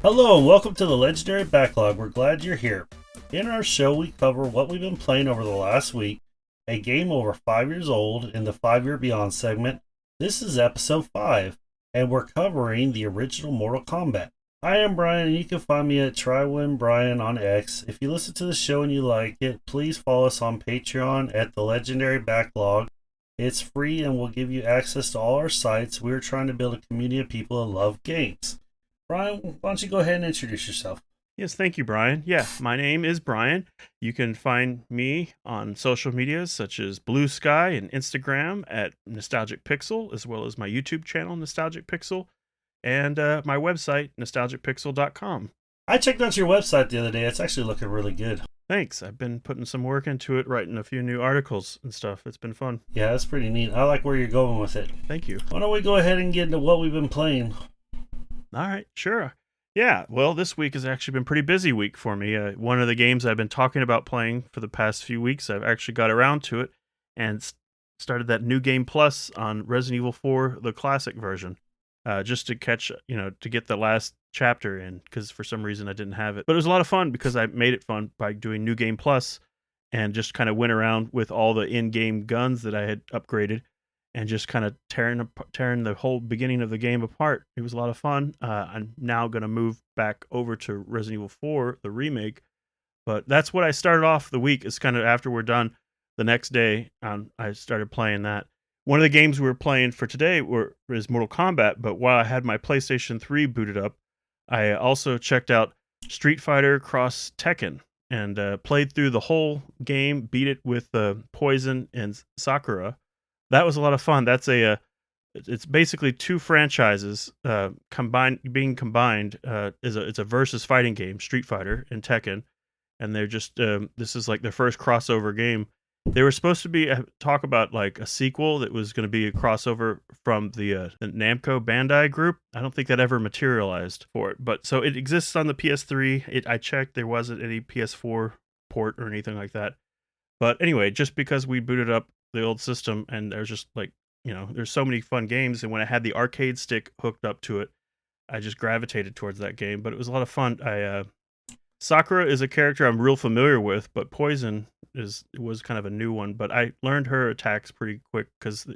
Hello and welcome to the Legendary Backlog. We're glad you're here. In our show, we cover what we've been playing over the last week, a game over 5 years old in the 5 Year Beyond segment. This is episode 5, and we're covering the original Mortal Kombat. I am Brian, and you can find me at Bryan on X. If you listen to the show and you like it, please follow us on Patreon at the Legendary Backlog. It's free and will give you access to all our sites. We're trying to build a community of people that love games. Brian, why don't you go ahead and introduce yourself? Yes, thank you, Brian. Yeah, my name is Brian. You can find me on social medias such as Blue Sky and Instagram at Nostalgic Pixel, as well as my YouTube channel, Nostalgic Pixel, and my website, nostalgicpixel.com. I checked out your website the other day. It's actually looking really good. Thanks. I've been putting some work into it, writing a few new articles and stuff. It's been fun. Yeah, that's pretty neat. I like where you're going with it. Thank you. Why don't we go ahead and get into what we've been playing? All right, sure. Yeah, well, this week has actually been a pretty busy week for me. One of the games I've been talking about playing for the past few weeks, I've actually got around to it and started that new game plus on Resident Evil 4, the classic version, just to catch, to get the last chapter in, because for some reason I didn't have it. But it was a lot of fun because I made it fun by doing new game plus and just kind of went around with all the in-game guns that I had upgraded and just kind of tearing the whole beginning of the game apart. It was a lot of fun. I'm now going to move back over to Resident Evil 4, the remake. But that's what I started off the week, is kind of after we're done the next day, I started playing that. One of the games we were playing for today is Mortal Kombat, but while I had my PlayStation 3 booted up, I also checked out Street Fighter Cross Tekken and played through the whole game, beat it with Poison and Sakura. That was a lot of fun. It's basically two franchises being combined. It's a versus fighting game, Street Fighter and Tekken, and they're just this is like their first crossover game. They were supposed to be talk about like a sequel that was going to be a crossover from the Namco Bandai group. I don't think that ever materialized for it, but so it exists on the PS3. I checked, there wasn't any PS4 port or anything like that. But anyway, just because we booted up the old system and there's just like, there's so many fun games, and when I had the arcade stick hooked up to it, I just gravitated towards that game. But it was a lot of fun. Sakura is a character I'm real familiar with, but Poison was kind of a new one. But I learned her attacks pretty quick because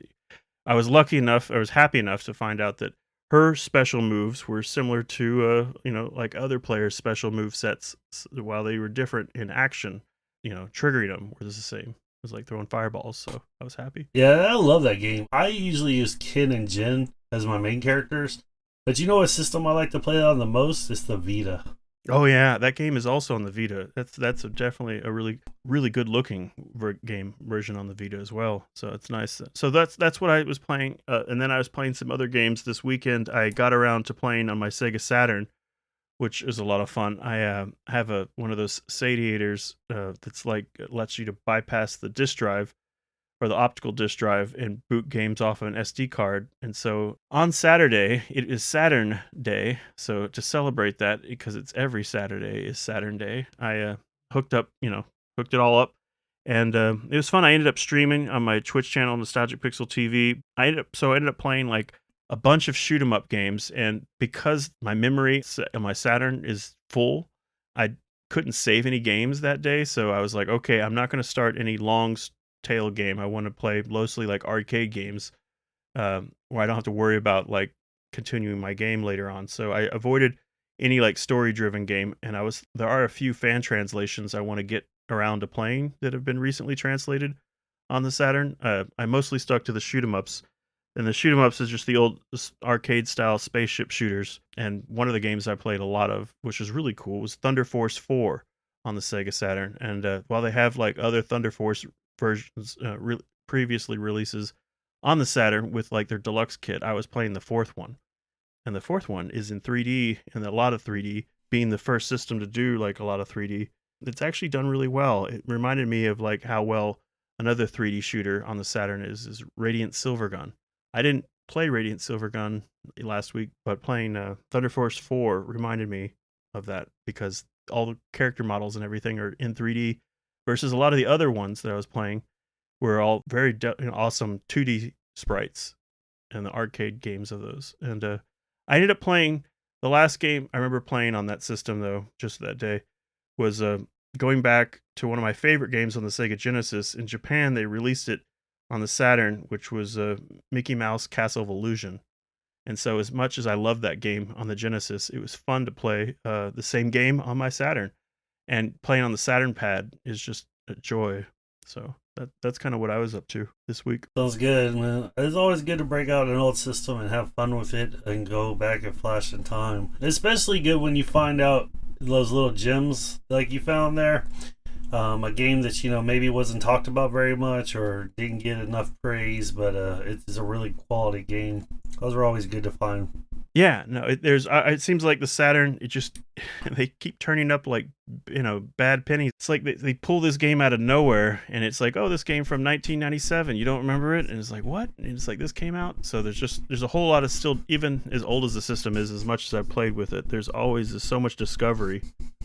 I was happy enough to find out that her special moves were similar to like other players' special move sets, while they were different in action. Triggering them was the same. It was like throwing fireballs, so I was happy. Yeah, I love that game. I usually use Ken and Jin as my main characters, but you know what system I like to play on the most? It's the Vita. Oh yeah, that game is also on the Vita. That's definitely a really really good looking game version on the Vita as well. So it's nice. So that's what I was playing, and then I was playing some other games this weekend. I got around to playing on my Sega Saturn, which is a lot of fun. I have one of those satiators that's like lets you to bypass the disk drive or the optical disk drive and boot games off of an SD card. And so on Saturday, it is Saturn Day. So to celebrate that, because it's every Saturday is Saturn Day, I hooked it all up. And it was fun. I ended up streaming on my Twitch channel, Nostalgic Pixel TV. I ended up playing like a bunch of shoot 'em up games, and because my memory on my Saturn is full, I couldn't save any games that day. So I was like, okay, I'm not going to start any long tail game. I want to play mostly like arcade games, where I don't have to worry about like continuing my game later on. So I avoided any like story driven game, and there are a few fan translations I want to get around to playing that have been recently translated on the Saturn. I mostly stuck to the shoot 'em ups. And the shoot 'em ups is just the old arcade style spaceship shooters. And one of the games I played a lot of, which was really cool, was Thunder Force 4 on the Sega Saturn. And while they have like other Thunder Force versions, previously releases on the Saturn with like their deluxe kit, I was playing the fourth one. And the fourth one is in 3D, and a lot of 3D, being the first system to do like a lot of 3D. It's actually done really well. It reminded me of like how well another 3D shooter on the Saturn is Radiant Silvergun. I didn't play Radiant Silvergun last week, but playing Thunder Force 4 reminded me of that, because all the character models and everything are in 3D versus a lot of the other ones that I was playing were all very awesome 2D sprites and the arcade games of those. And I ended up playing The last game I remember playing on that system, though, just that day, was going back to one of my favorite games on the Sega Genesis. In Japan, they released it on the Saturn, which was Mickey Mouse Castle of Illusion. And so, as much as I loved that game on the Genesis, it was fun to play the same game on my Saturn. And playing on the Saturn pad is just a joy. So that's kind of what I was up to this week. Sounds good, man. It's always good to break out an old system and have fun with it and go back and flash in time. Especially good when you find out those little gems like you found there. A game that, maybe wasn't talked about very much or didn't get enough praise, but it's a really quality game. Those are always good to find. Yeah, no, it seems like the Saturn, they keep turning up like, bad pennies. It's like they pull this game out of nowhere and it's like, oh, this game from 1997, you don't remember it? And it's like, what? And it's like, this came out? So there's a whole lot of still, even as old as the system is, as much as I've played with it, there's always so much discovery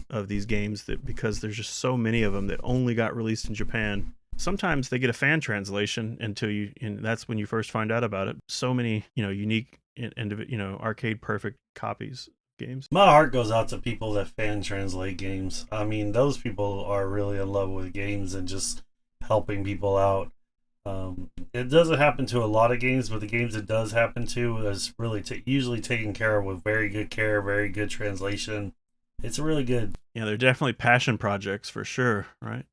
of these games that because there's just so many of them that only got released in Japan. Sometimes they get a fan translation and that's when you first find out about it. So many, unique and arcade perfect copies of games. My heart goes out to people that fan translate games. I mean, those people are really in love with games and just helping people out. It doesn't happen to a lot of games, but the games it does happen to is really usually taken care of with very good care, very good translation. It's really good. Yeah, they're definitely passion projects for sure, right?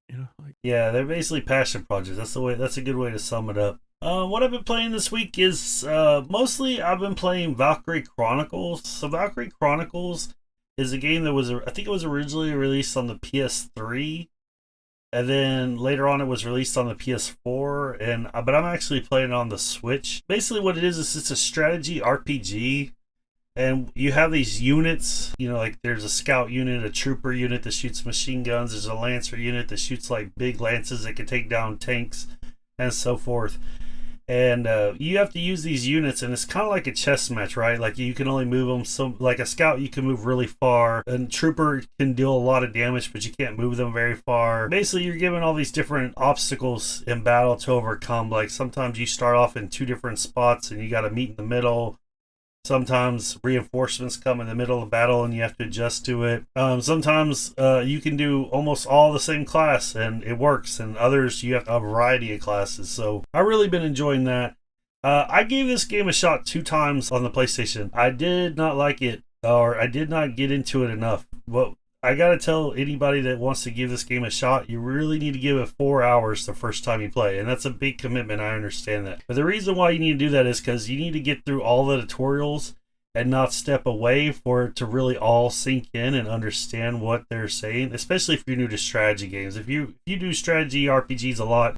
Yeah, they're basically passion projects. That's a good way to sum it up. What I've been playing this week is mostly I've been playing Valkyrie Chronicles. So Valkyrie Chronicles is a game that I think it was originally released on the PS3, and then later on it was released on the PS4. But I'm actually playing it on the Switch. Basically, what it is it's a strategy RPG. And you have these units, like there's a scout unit, a trooper unit that shoots machine guns. There's a lancer unit that shoots like big lances that can take down tanks and so forth. And you have to use these units, and it's kind of like a chess match, right? Like you can only move them. So like a scout, you can move really far. And trooper can deal a lot of damage, but you can't move them very far. Basically, you're given all these different obstacles in battle to overcome. Like sometimes you start off in two different spots, and you got to meet in the middle. Sometimes reinforcements come in the middle of the battle and you have to adjust to it. Sometimes you can do almost all the same class and it works. And others, you have a variety of classes. So I've really been enjoying that. I gave this game a shot 2 times on the PlayStation. I did not like it, or I did not get into it enough. Well, I gotta tell anybody that wants to give this game a shot, you really need to give it 4 hours the first time you play. And that's a big commitment, I understand that. But the reason why you need to do that is because you need to get through all the tutorials and not step away for it to really all sink in and understand what they're saying, especially if you're new to strategy games. If you do strategy RPGs a lot,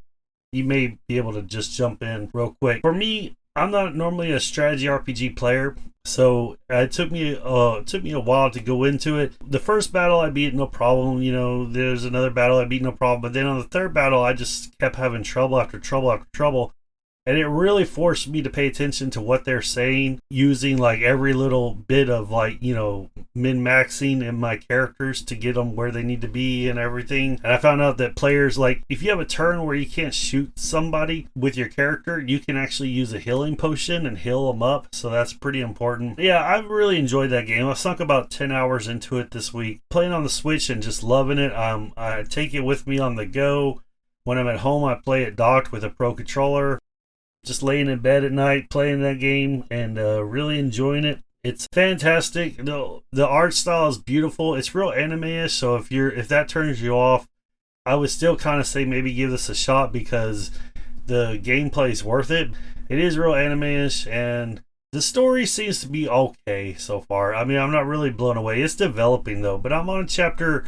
you may be able to just jump in real quick. For me, I'm not normally a strategy RPG player, so it took me a while to go into it. The first battle I beat no problem, there's another battle I beat no problem, but then on the third battle I just kept having trouble after trouble after trouble. And it really forced me to pay attention to what they're saying, using like every little bit of min-maxing in my characters to get them where they need to be and everything. And I found out that players, like if you have a turn where you can't shoot somebody with your character, you can actually use a healing potion and heal them up. So that's pretty important. Yeah, I've really enjoyed that game. I sunk about 10 hours into it this week. Playing on the Switch and just loving it. I take it with me on the go. When I'm at home, I play it docked with a Pro Controller. Just laying in bed at night playing that game and really enjoying it. It's fantastic. The art style is beautiful. It's real anime-ish, so if that turns you off, I would still kind of say maybe give this a shot because the gameplay is worth it. It is real anime-ish, and the story seems to be okay so far. I mean, I'm not really blown away. It's developing though, but I'm on chapter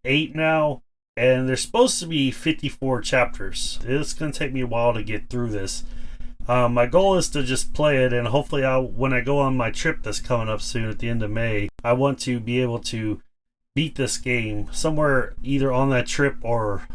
8 now, and there's supposed to be 54 chapters. It's going to take me a while to get through this. My goal is to just play it, and hopefully when I go on my trip that's coming up soon at the end of May, I want to be able to beat this game somewhere either on that trip or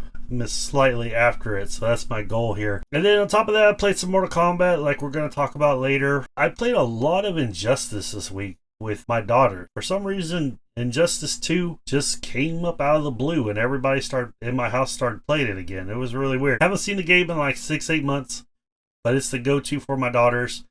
slightly after it. So that's my goal here. And then on top of that, I played some Mortal Kombat like we're going to talk about later. I played a lot of Injustice this week with my daughter. For some reason, Injustice 2 just came up out of the blue and everybody in my house started playing it again. It was really weird. I haven't seen the game in like 6-8 months. But it's the go-to for my daughters.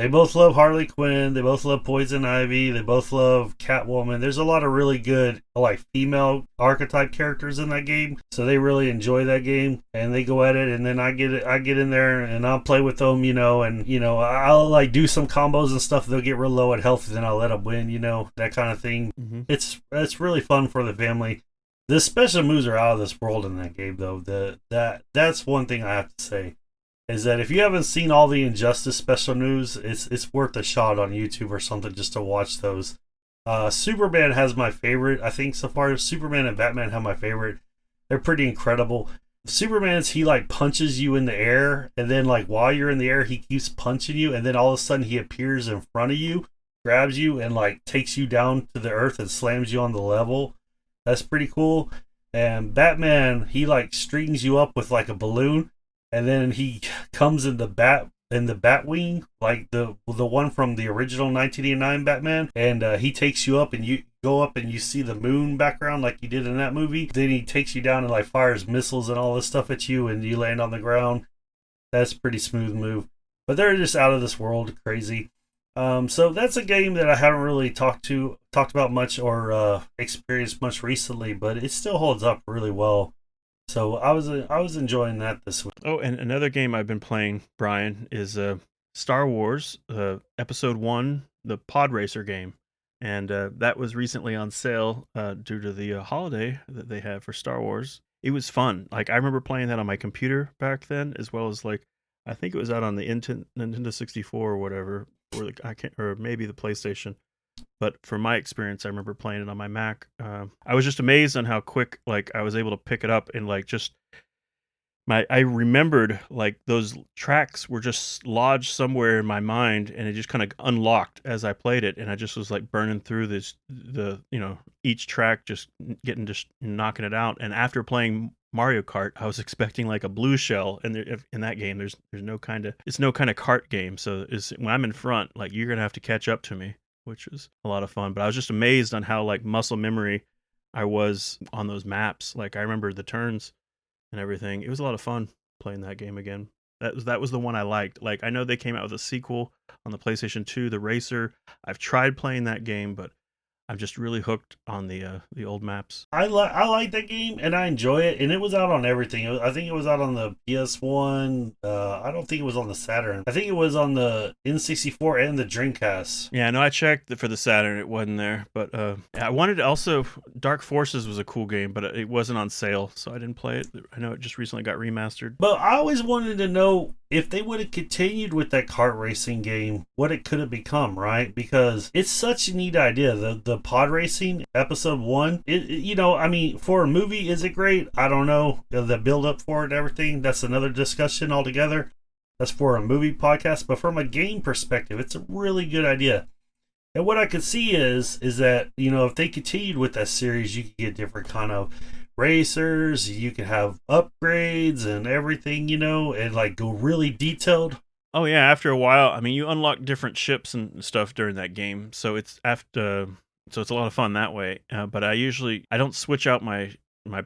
They both love Harley Quinn. They both love Poison Ivy. They both love Catwoman. There's a lot of really good like female archetype characters in that game, so they really enjoy that game and they go at it. And then I get in there and I'll play with them, and I'll like do some combos and stuff. They'll get real low at health, and then I'll let them win, that kind of thing. Mm-hmm. It's really fun for the family. The special moves are out of this world in that game, though. That's one thing I have to say. Is that if you haven't seen all the Injustice special news, it's worth a shot on YouTube or something just to watch those. Superman has my favorite. I think so far Superman and Batman have my favorite. They're pretty incredible. Superman's, he like punches you in the air, and then like while you're in the air he keeps punching you, and then all of a sudden he appears in front of you, grabs you, and like takes you down to the earth and slams you on the level. That's pretty cool. And Batman, he like strings you up with like a balloon, and then he comes in the Batwing, like the one from the original 1989 Batman, and he takes you up, and you go up and you see the moon background like you did in that movie. Then he takes you down and like fires missiles and all this stuff at you, and you land on the ground. That's a pretty smooth move. But they're just out of this world crazy. So that's a game that I haven't really talked about much or experienced much recently, but it still holds up really well. So I was enjoying that this week. Oh, and another game I've been playing, Brian, is Star Wars Episode 1, the Pod Racer game. And that was recently on sale due to the holiday that they have for Star Wars. It was fun. Like, I remember playing that on my computer back then, as well as like, I think it was out on the Nintendo 64 or whatever, or maybe the PlayStation. But from my experience, I remember playing it on my Mac. I was just amazed on how quick, like, I was able to pick it up, and like just I remembered like those tracks were just lodged somewhere in my mind, and it just kind of unlocked as I played it, and I just was like burning through each track, just knocking it out. And after playing Mario Kart, I was expecting like a blue shell, and in that game, it's no kind of kart game. So when I'm in front, like, you're gonna have to catch up to me, which was a lot of fun. But I was just amazed on how like muscle memory I was on those maps. Like, I remember the turns and everything. It was a lot of fun playing that game again. That was the one I liked. Like, I know they came out with a sequel on the PlayStation 2, The Racer. I've tried playing that game, but I'm just really hooked on the old maps. I like that game, and I enjoy it, and it was out on everything. I think it was out on the PS1. I don't think it was on the Saturn. I think it was on the N64 and the Dreamcast. Yeah, no, I checked for the Saturn. It wasn't there, but I wanted to also. Dark Forces was a cool game, but it wasn't on sale, so I didn't play it. I know it just recently got remastered. But I always wanted to know if they would have continued with that kart racing game, what it could have become, right? Because it's such a neat idea. The pod racing episode 1, for a movie, is it great? I don't know. The build up for it and everything, that's another discussion altogether. That's for a movie podcast. But from a game perspective, it's a really good idea. And what I could see is that, if they continued with that series, you could get different kind of racers, you can have upgrades and everything, and like go really detailed. Oh yeah, after a while, I mean, you unlock different ships and stuff during that game, so it's it's a lot of fun that way. But I don't switch out my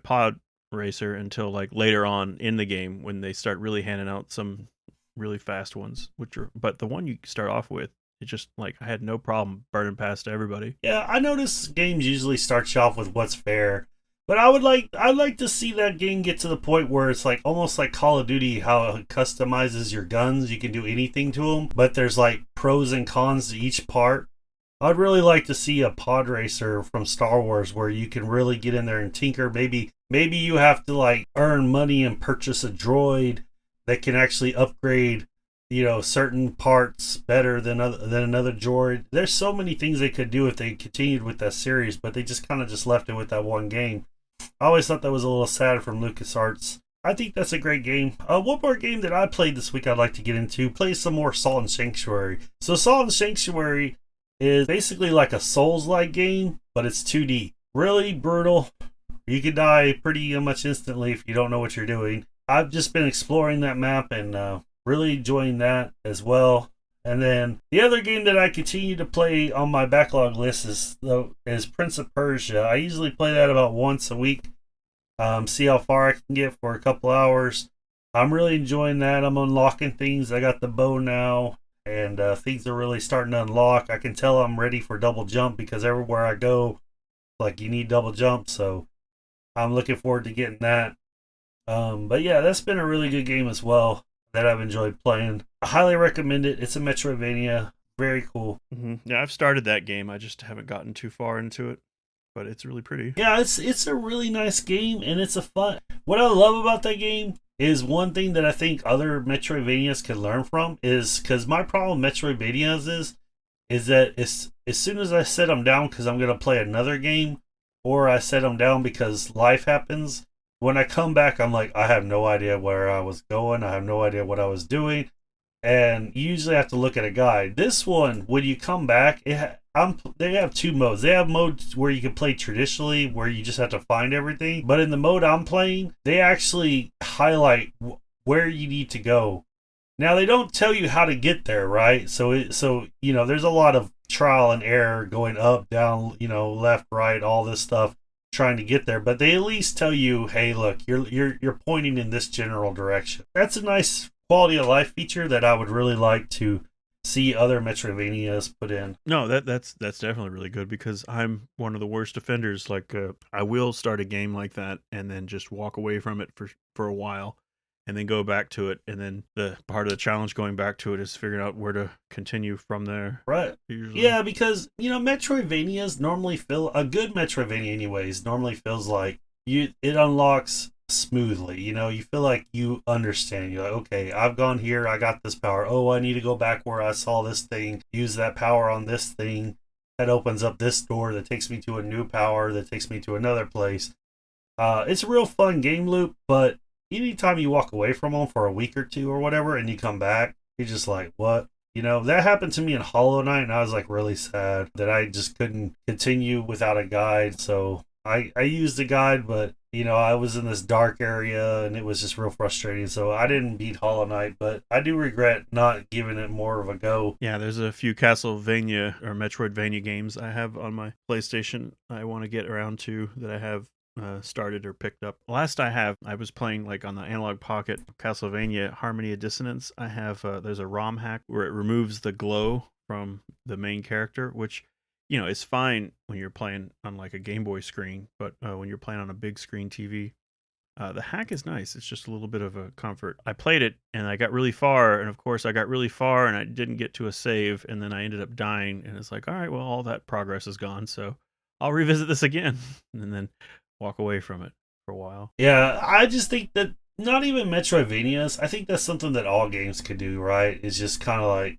pod racer until like later on in the game, when they start really handing out some really fast ones, but the one you start off with, it just, like, I had no problem burning past everybody. Yeah, I notice games usually start you off with what's fair. But I'd like to see that game get to the point where it's like almost like Call of Duty, how it customizes your guns. You can do anything to them, but there's like pros and cons to each part. I'd really like to see a pod racer from Star Wars where you can really get in there and tinker. Maybe you have to like earn money and purchase a droid that can actually upgrade, certain parts better than another droid. There's so many things they could do if they continued with that series, but they just kind of just left it with that one game. I always thought that was a little sad from LucasArts. I think that's a great game. One more game that I played this week I'd like to get into. Play some more Salt and Sanctuary. So Salt and Sanctuary is basically like a Souls-like game, but it's 2D. Really brutal. You could die pretty much instantly if you don't know what you're doing. I've just been exploring that map and really enjoying that as well. And then the other game that I continue to play on my backlog list is Prince of Persia. I usually play that about once a week. See how far I can get for a couple hours. I'm really enjoying that. I'm unlocking things. I got the bow now. and things are really starting to unlock. I can tell I'm ready for double jump because everywhere I go, like you need double jump. So I'm looking forward to getting that. But yeah, that's been a really good game as well that I've enjoyed playing. I highly recommend it. It's a Metroidvania. Very cool. Yeah, I've started that game. I just haven't gotten too far into it, but it's really pretty. Yeah, it's a really nice game and it's a fun. What I love about that game is one thing that I think other Metroidvanias can learn from is because my problem with Metroidvanias is that as soon as I set them down because I'm gonna play another game, or I set them down because life happens. When I come back, I'm like, I have no idea where I was going. I have no idea what I was doing, and you usually have to look at a guide. This one, when you come back, they have two modes. They have modes where you can play traditionally, where you just have to find everything. But in the mode I'm playing, they actually highlight where you need to go. Now they don't tell you how to get there, right? So there's a lot of trial and error going up, down, left, right, all this stuff trying to get there. But they at least tell you, hey, look, you're pointing in this general direction. That's a nice quality of life feature that I would really like to see other Metroidvanias put in. No, that's definitely really good because I'm one of the worst offenders. Like, I will start a game like that and then just walk away from it for a while, and then go back to it. And then the part of the challenge going back to it is figuring out where to continue from there. Right. Usually. Yeah, because Metroidvanias normally feel a good Metroidvania, anyways. Normally feels like it unlocks smoothly. You feel like you understand. You're like, okay, I've gone here, I got this power. Oh, I need to go back where I saw this thing, use that power on this thing. That opens up this door that takes me to a new power that takes me to another place. It's a real fun game loop, but anytime you walk away from them for a week or two or whatever and you come back, you're just like, what? That happened to me in Hollow Knight, and I was like really sad that I just couldn't continue without a guide. So I used a guide, but I was in this dark area and it was just real frustrating. So I didn't beat Hollow Knight, but I do regret not giving it more of a go. Yeah, there's a few Castlevania or Metroidvania games I have on my PlayStation I want to get around to that I have started or picked up. Last I was playing like on the Analog Pocket Castlevania Harmony of Dissonance. I have there's a ROM hack where it removes the glow from the main character, which is fine when you're playing on like a Game Boy screen, but when you're playing on a big screen TV, the hack is nice. It's just a little bit of a comfort. I played it and I got really far, and of course I got really far and I didn't get to a save, and then I ended up dying, and it's like, all right, well, all that progress is gone, so I'll revisit this again, and then walk away from it for a while. Yeah, I just think that not even Metroidvanias, I think that's something that all games could do, right? Is just kind of like,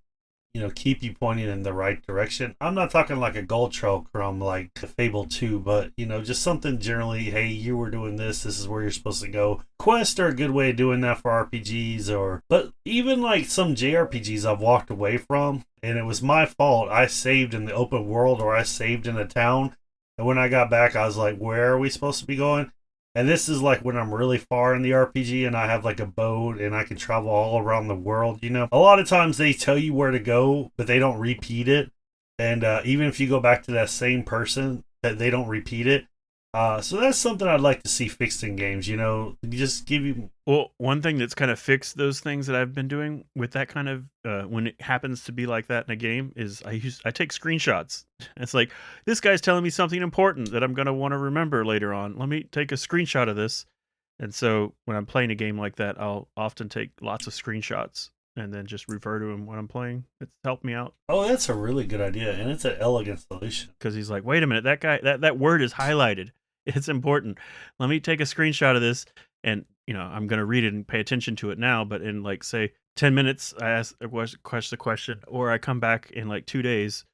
keep you pointing in the right direction. I'm not talking like a gold trail from like Fable 2, but, just something generally, hey, you were doing this is where you're supposed to go. Quests are a good way of doing that for RPGs, but even like some JRPGs I've walked away from, and it was my fault. I saved in the open world or I saved in a town, and when I got back, I was like, where are we supposed to be going? And this is like when I'm really far in the RPG and I have like a boat and I can travel all around the world. A lot of times they tell you where to go, but they don't repeat it. And even if you go back to that same person, that they don't repeat it. So that's something I'd like to see fixed in games, just give you. Well, one thing that's kind of fixed those things that I've been doing with that kind of, when it happens to be like that in a game, is I take screenshots. It's like, this guy's telling me something important that I'm going to want to remember later on. Let me take a screenshot of this. And so when I'm playing a game like that, I'll often take lots of screenshots and then just refer to him when I'm playing. It's helped me out. Oh, that's a really good idea. And it's an elegant solution. Because he's like, wait a minute, that guy, that word is highlighted. It's important. Let me take a screenshot of this, and I'm going to read it and pay attention to it now. But in like say 10 minutes, I ask the question, or I come back in like 2 days.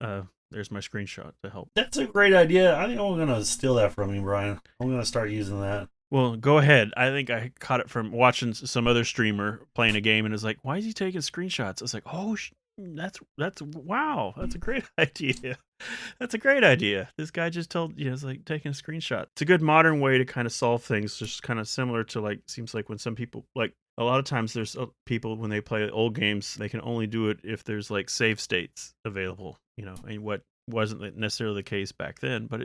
There's my screenshot to help. That's a great idea. I think I'm going to steal that from you, Brian. I'm going to start using that. Well, go ahead. I think I caught it from watching some other streamer playing a game, and it's like, why is he taking screenshots? I was like, oh, that's wow, that's a great idea. That's a great idea. This guy just told it's like taking a screenshot. It's a good modern way to kind of solve things, just kind of similar to like, seems like when some people, like a lot of times there's people when they play old games, they can only do it if there's like save states available, and what wasn't necessarily the case back then, but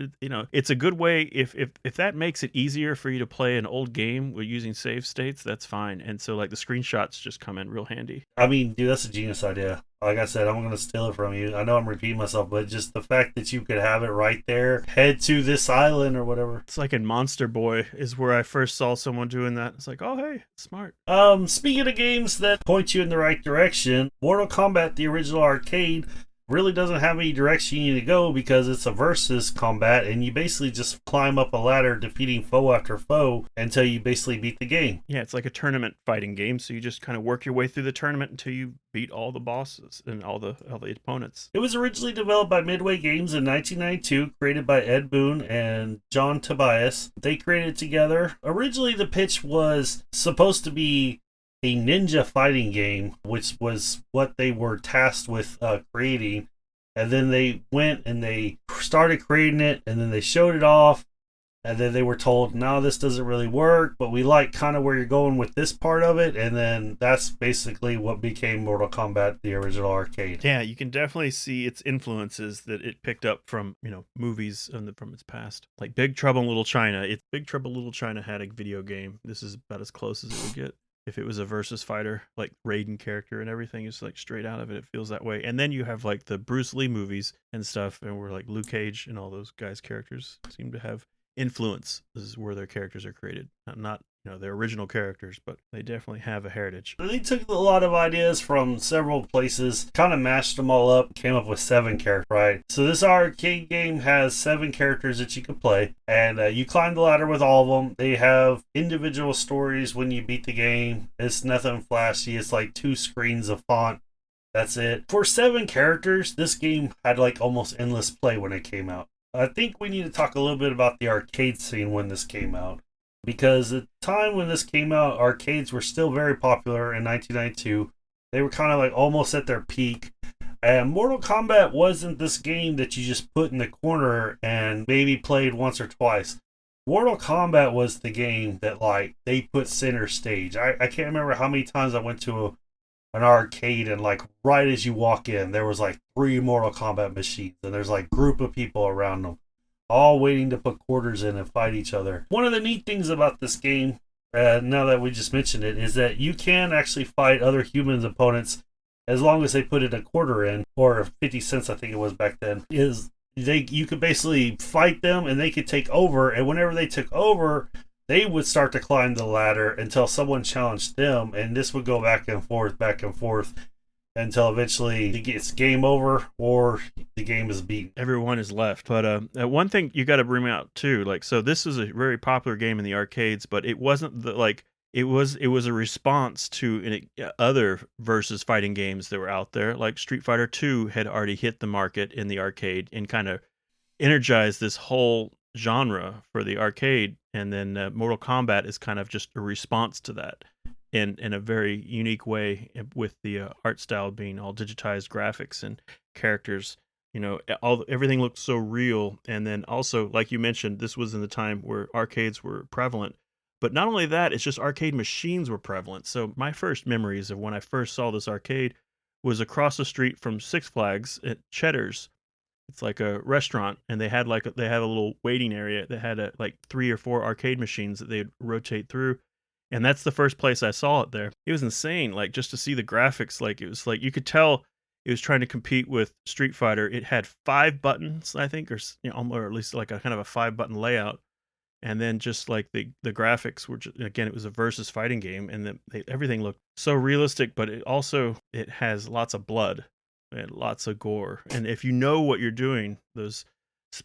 it's a good way if that makes it easier for you to play an old game with using save states, that's fine. And so like the screenshots just come in real handy. I mean, dude, that's a genius idea. like I said, I'm going to steal it from you. I know I'm repeating myself, but just the fact that you could have it right there, head to this island or whatever. It's like in Monster Boy is where I first saw someone doing that. It's like, oh, hey, smart. Speaking of games that point you in the right direction, Mortal Kombat, the original arcade, really doesn't have any direction you need to go because it's a versus combat and you basically just climb up a ladder defeating foe after foe until you basically beat the game. Yeah, it's like a tournament fighting game, so you just kind of work your way through the tournament until you beat all the bosses and all the opponents. It was originally developed by Midway Games in 1992, created by Ed Boon and John Tobias. They created it together. Originally the pitch was supposed to be a ninja fighting game, which was what they were tasked with creating. And then they went and they started creating it, and then they showed it off, and then they were told, no, this doesn't really work, but we like kind of where you're going with this part of it. And then that's basically what became Mortal Kombat, the original arcade. Yeah, you can definitely see its influences that it picked up from, movies from its past. Like Big Trouble in Little China. Big Trouble in Little China had a video game. This is about as close as it would get. If it was a versus fighter, like Raiden character and everything is like straight out of it. It feels that way. And then you have like the Bruce Lee movies and stuff, and where like Luke Cage and all those guys' characters seem to have influence. This is where their characters are created. Not their original characters, but they definitely have a heritage. They took a lot of ideas from several places, kind of mashed them all up, came up with 7 characters, right? So this arcade game has 7 characters that you can play, and you climb the ladder with all of them. They have individual stories when you beat the game. It's nothing flashy. It's like 2 screens of font. That's it. For 7 characters, this game had like almost endless play when it came out. I think we need to talk a little bit about the arcade scene when this came out. Because at the time when this came out, arcades were still very popular in 1992. They were kind of like almost at their peak. And Mortal Kombat wasn't this game that you just put in the corner and maybe played once or twice. Mortal Kombat was the game that like they put center stage. I can't remember how many times I went to an arcade and like right as you walk in, there was like 3 Mortal Kombat machines. And there's like a group of people around them, all waiting to put quarters in and fight each other. One of the neat things about this game, now that we just mentioned it, is that you can actually fight other humans opponents as long as they put in a quarter in, or 50 cents I think it was back then. You could basically fight them and they could take over, and whenever they took over, they would start to climb the ladder until someone challenged them, and this would go back and forth, until eventually it's game over or the game is beaten. Everyone is left. But one thing you got to bring out too, like, so this is a very popular game in the arcades, but it wasn't it was a response to other versus fighting games that were out there. Like Street Fighter 2 had already hit the market in the arcade and kind of energized this whole genre for the arcade. And then Mortal Kombat is kind of just a response to that. In a very unique way, with the art style being all digitized graphics and characters, everything looked so real. And then also, like you mentioned, this was in the time where arcades were prevalent. But not only that, it's just arcade machines were prevalent. So my first memories of when I first saw this arcade was across the street from Six Flags at Cheddar's. It's like a restaurant, and they had a little waiting area that had like 3 or 4 arcade machines that they'd rotate through. And that's the first place I saw it there. It was insane, like just to see the graphics. Like it was like you could tell it was trying to compete with Street Fighter. It had 5 buttons, I think, or or at least like a kind of a 5-button layout. And then just like the graphics were again, it was a versus fighting game, and everything looked so realistic. But it has lots of blood and lots of gore. And if you know what you're doing, there's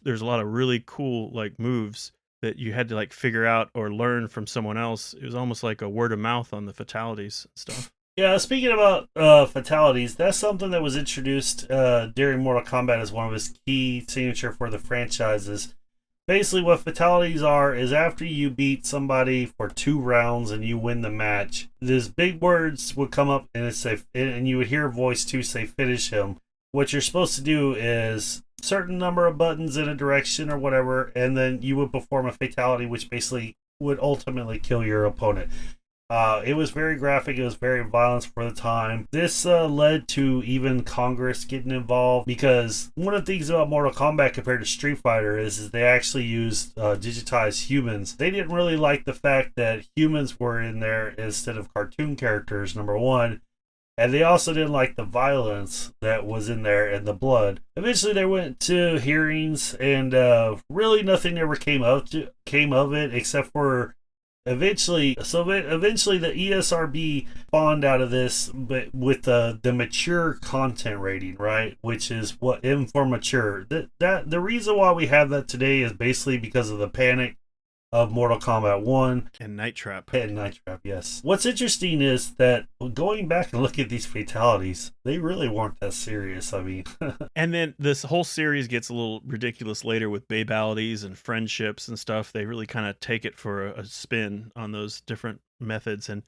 a lot of really cool like moves that you had to like figure out or learn from someone else. It was almost like a word of mouth on the fatalities and stuff. Yeah, speaking about fatalities, that's something that was introduced during Mortal Kombat as one of his key signature for the franchises. Basically, what fatalities are is after you beat somebody for 2 rounds and you win the match, these big words would come up and you would hear a voice to say finish him. What you're supposed to do is certain number of buttons in a direction or whatever, and then you would perform a fatality, which basically would ultimately kill your opponent. It was very graphic. It was very violent for the time. This led to even Congress getting involved, because one of the things about Mortal Kombat compared to Street Fighter is they actually used digitized humans. They didn't really like the fact that humans were in there instead of cartoon characters, number one. And they also didn't like the violence that was in there and the blood. Eventually, they went to hearings, and really nothing ever came of it except for eventually the ESRB spawned out of this, but with the mature content rating, right, which is what M for mature. That the reason why we have that today is basically because of the panic of Mortal Kombat 1 And Night Trap. and Night Trap, yes. What's interesting is that going back and looking at these fatalities, they really weren't that serious. I mean, And then this whole series gets a little ridiculous later with babalities and friendships and stuff. They really kind of take it for a spin on those different methods. And,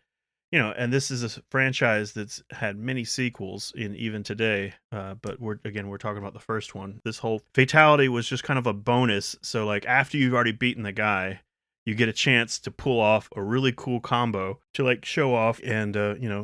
and this is a franchise that's had many sequels in even today. But we're talking about the first one. This whole fatality was just kind of a bonus. So like after you've already beaten the guy, you get a chance to pull off a really cool combo to like show off, and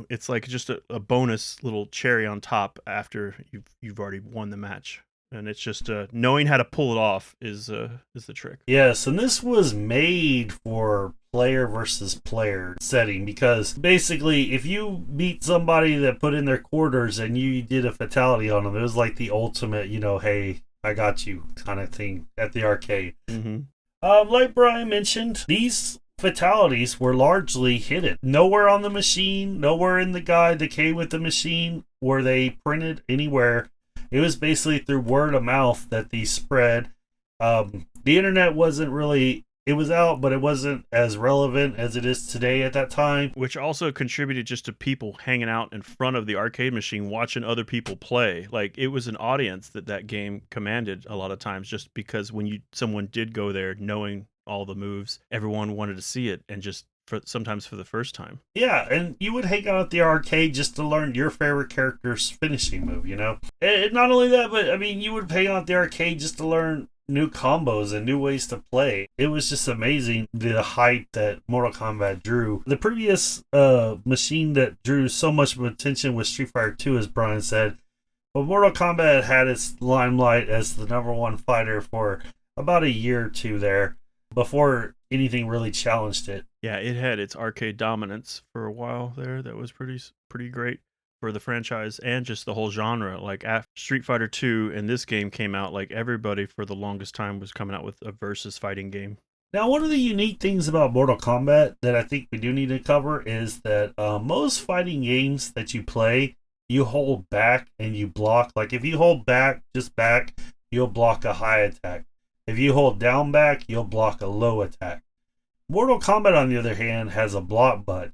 it's like just a bonus little cherry on top after you've already won the match. And it's just knowing how to pull it off is the trick. yes, and this was made for player versus player setting, because basically if you beat somebody that put in their quarters and you did a fatality on them, it was like the ultimate, hey, I got you kind of thing at the arcade. Mm-hmm. Like Brian mentioned, these fatalities were largely hidden. Nowhere on the machine, nowhere in the guide that came with the machine were they printed anywhere. It was basically through word of mouth that these spread. The internet wasn't really, it was out, but it wasn't as relevant as it is today at that time. Which also contributed just to people hanging out in front of the arcade machine watching other people play. Like it was an audience that game commanded a lot of times, just because when someone did go there knowing all the moves, everyone wanted to see it, and just sometimes for the first time. Yeah, and you would hang out at the arcade just to learn your favorite character's finishing move, And not only that, but I mean, you would hang out at the arcade just to learn new combos and new ways to play. It was just amazing the hype that Mortal Kombat drew. The previous machine that drew so much attention was Street Fighter 2, as Brian said. But Mortal Kombat had its limelight as the number one fighter for about a year or two there before anything really challenged it. Yeah, it had its arcade dominance for a while there. That was pretty great for the franchise and just the whole genre. Like after Street Fighter 2 and this game came out, like everybody for the longest time was coming out with a versus fighting game. Now, one of the unique things about Mortal Kombat that I think we do need to cover is that most fighting games that you play, you hold back and you block. Like if you hold back, just back, you'll block a high attack. If you hold down back, you'll block a low attack. Mortal Kombat, on the other hand, has a block button.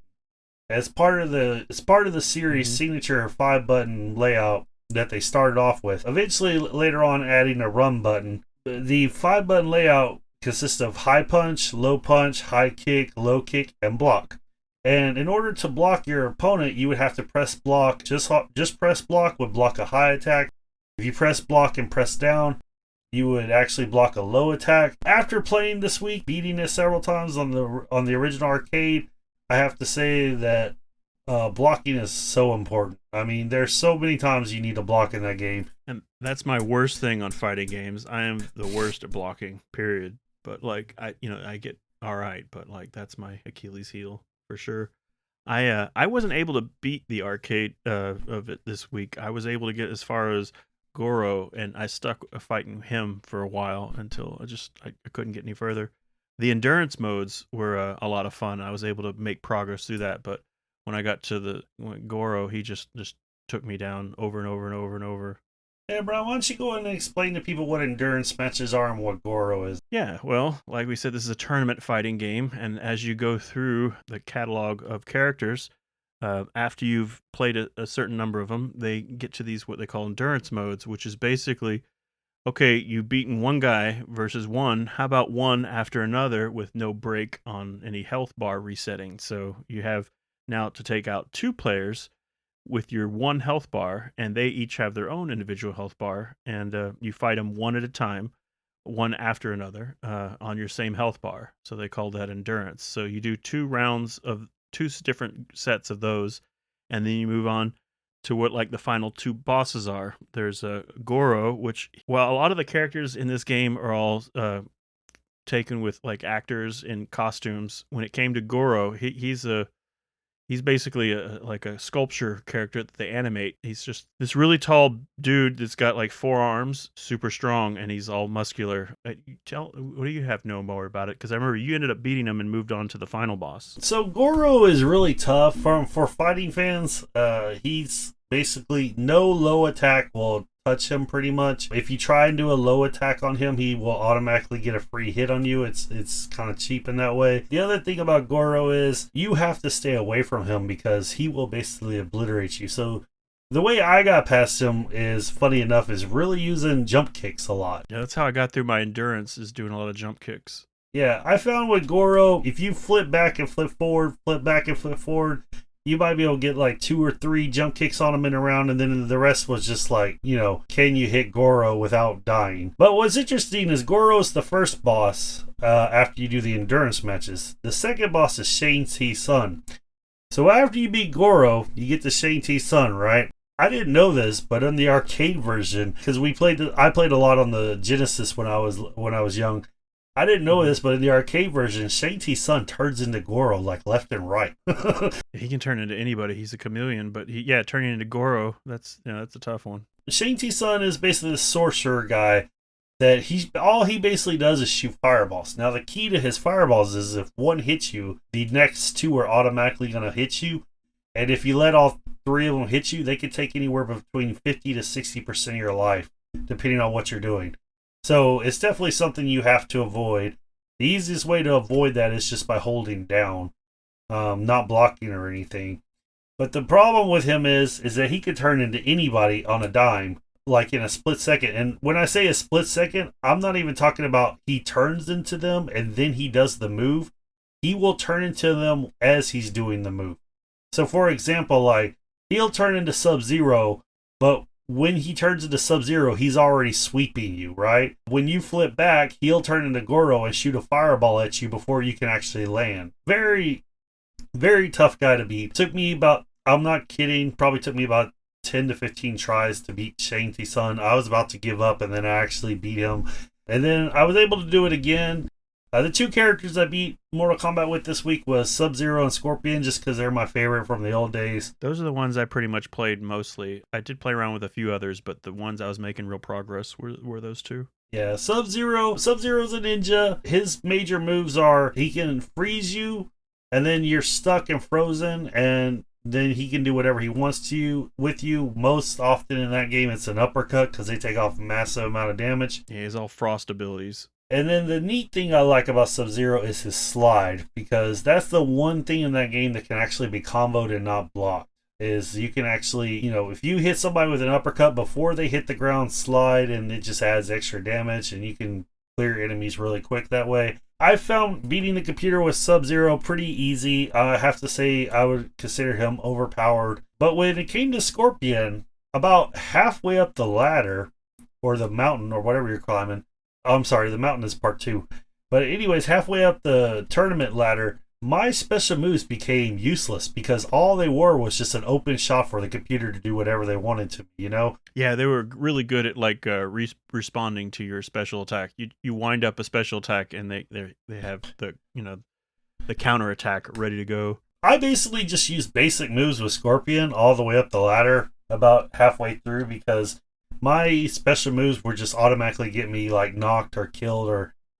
As part of the series' signature 5-button layout that they started off with. Eventually, later on, adding a run button. The 5-button layout consists of high punch, high kick, low kick, and block. And in order to block your opponent, you would have to press block. Just press block would block a high attack. If you press block and press down, you would actually block a low attack. After playing this week, beating it several times on the original arcade, I have to say that blocking is so important. I mean, there's so many times you need to block in that game. And that's my worst thing on fighting games. I am the worst at blocking, period. But like I get all right, but like that's my Achilles heel for sure. I wasn't able to beat the arcade of it this week. I was able to get as far as Goro, and I stuck fighting him for a while until I couldn't get any further. The endurance modes were a lot of fun. I was able to make progress through that, but when I got to Goro, he just took me down over and over and over and over. Yeah, Brian, why don't you go and explain to people what endurance matches are and what Goro is? Yeah, well, like we said, this is a tournament fighting game, and as you go through the catalog of characters, after you've played a certain number of them, they get to these what they call endurance modes, which is basically, okay, you've beaten one guy versus one. How about one after another with no break on any health bar resetting? So you have now to take out two players with your one health bar, and they each have their own individual health bar, and you fight them one at a time, one after another, on your same health bar. So they call that endurance. So you do 2 rounds of 2 different sets of those, and then you move on to what like the final 2 bosses are. There's Goro, which, well, a lot of the characters in this game are all taken with like actors in costumes. When it came to Goro, he's He's basically like a sculpture character that they animate. He's just this really tall dude that's got like 4 arms, super strong, and he's all muscular. What do you have to know more about it? Because I remember you ended up beating him and moved on to the final boss. So Goro is really tough for fighting fans. He's basically no low attack will touch him pretty much. If you try and do a low attack on him, he will automatically get a free hit on you. It's kind of cheap in that way. The other thing about Goro is you have to stay away from him because he will basically obliterate you. So the way I got past him is, funny enough, is really using jump kicks a lot. Yeah, that's how I got through my endurance, is doing a lot of jump kicks. Yeah, I found with Goro, if you flip back and flip forward, flip back and flip forward, you might be able to get like 2 or 3 jump kicks on him in a round, and then the rest was just like, can you hit Goro without dying? But what's interesting is Goro's the first boss after you do the endurance matches. The second boss is Shang Tsung's son. So after you beat Goro, you get the Shang Tsung's son, right? I didn't know this, but in the arcade version, because I played a lot on the Genesis when I was young. I didn't know this, but in the arcade version, Shang Tsung's son turns into Goro like left and right. He can turn into anybody. He's a chameleon, but turning into Goro, that's a tough one. Shang Tsung's son is basically the sorcerer guy that all he basically does is shoot fireballs. Now the key to his fireballs is if one hits you, the next 2 are automatically going to hit you, and if you let all 3 of them hit you, they can take anywhere between 50 to 60% of your life, depending on what you're doing. So it's definitely something you have to avoid. The easiest way to avoid that is just by holding down, not blocking or anything. But the problem with him is that he could turn into anybody on a dime, like in a split second. And when I say a split second, I'm not even talking about he turns into them and then he does the move. He will turn into them as he's doing the move. So for example, like he'll turn into Sub-Zero, but when he turns into Sub-Zero, he's already sweeping you, right? When you flip back, he'll turn into Goro and shoot a fireball at you before you can actually land. Very, very tough guy to beat. I'm not kidding, probably took me about 10 to 15 tries to beat Shang Tsung's son. I was about to give up, and then I actually beat him. And then I was able to do it again. The 2 characters I beat Mortal Kombat with this week was Sub-Zero and Scorpion, just because they're my favorite from the old days. Those are the ones I pretty much played mostly. I did play around with a few others, but the ones I was making real progress were those 2. Yeah, Sub-Zero's a ninja. His major moves are he can freeze you, and then you're stuck and frozen, and then he can do whatever he wants with you. Most often in that game, it's an uppercut because they take off a massive amount of damage. Yeah, he's all frost abilities. And then the neat thing I like about Sub-Zero is his slide, because that's the one thing in that game that can actually be comboed and not blocked. Is you can actually, if you hit somebody with an uppercut before they hit the ground, slide, and it just adds extra damage, and you can clear enemies really quick that way. I found beating the computer with Sub-Zero pretty easy. I have to say I would consider him overpowered. But when it came to Scorpion, about halfway up the ladder, or the mountain, or whatever you're climbing, I'm sorry, the mountain is part 2. But anyways, halfway up the tournament ladder, my special moves became useless because all they were was just an open shot for the computer to do whatever they wanted to, Yeah, they were really good at like responding to your special attack. You wind up a special attack and they have the counter attack ready to go. I basically just used basic moves with Scorpion all the way up the ladder about halfway through because my special moves were just automatically get me like knocked or killed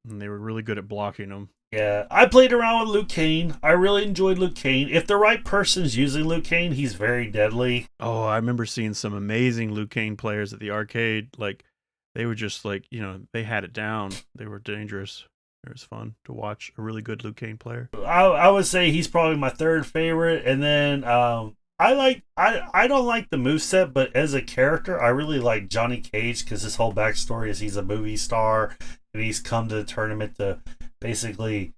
And they were really good at blocking them. Yeah, I played around with Liu Kang. I really enjoyed Liu Kang. If the right person's using Liu Kang, he's very deadly. Oh, I remember seeing some amazing Liu Kang players at the arcade. Like, they were just like, they had it down. They were dangerous. It was fun to watch a really good Liu Kang player. I would say he's probably my 3rd favorite. And then I don't like the moveset, but as a character, I really like Johnny Cage because his whole backstory is he's a movie star and he's come to the tournament to basically,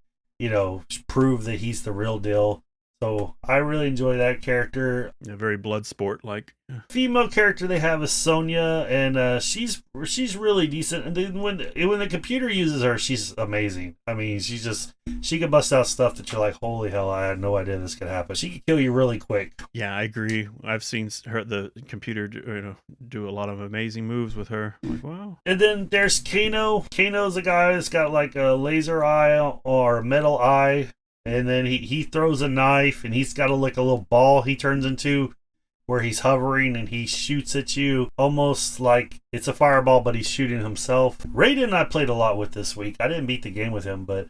prove that he's the real deal. So I really enjoy that character. Yeah, very Bloodsport like. Female character they have is Sonya, and she's really decent. And then when the computer uses her, she's amazing. I mean, she can bust out stuff that you're like, holy hell, I had no idea this could happen. She can kill you really quick. Yeah, I agree. I've seen the computer do a lot of amazing moves with her. I'm like, wow. And then there's Kano. Kano's a guy that's got like a laser eye or a metal eye. and then he throws a knife, and he's got like a little ball he turns into where he's hovering and he shoots at you almost like it's a fireball, but he's shooting himself. Raiden I played a lot with this week. I didn't beat the game with him, but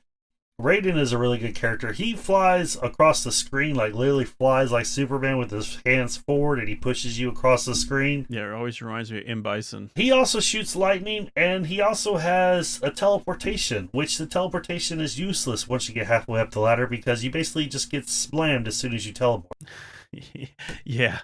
Raiden is a really good character. He flies across the screen, like literally flies like Superman with his hands forward, and he pushes you across the screen. Yeah, it always reminds me of M. Bison. He also shoots lightning, and he also has a teleportation, which the teleportation is useless once you get halfway up the ladder because you basically just get slammed as soon as you teleport. Yeah,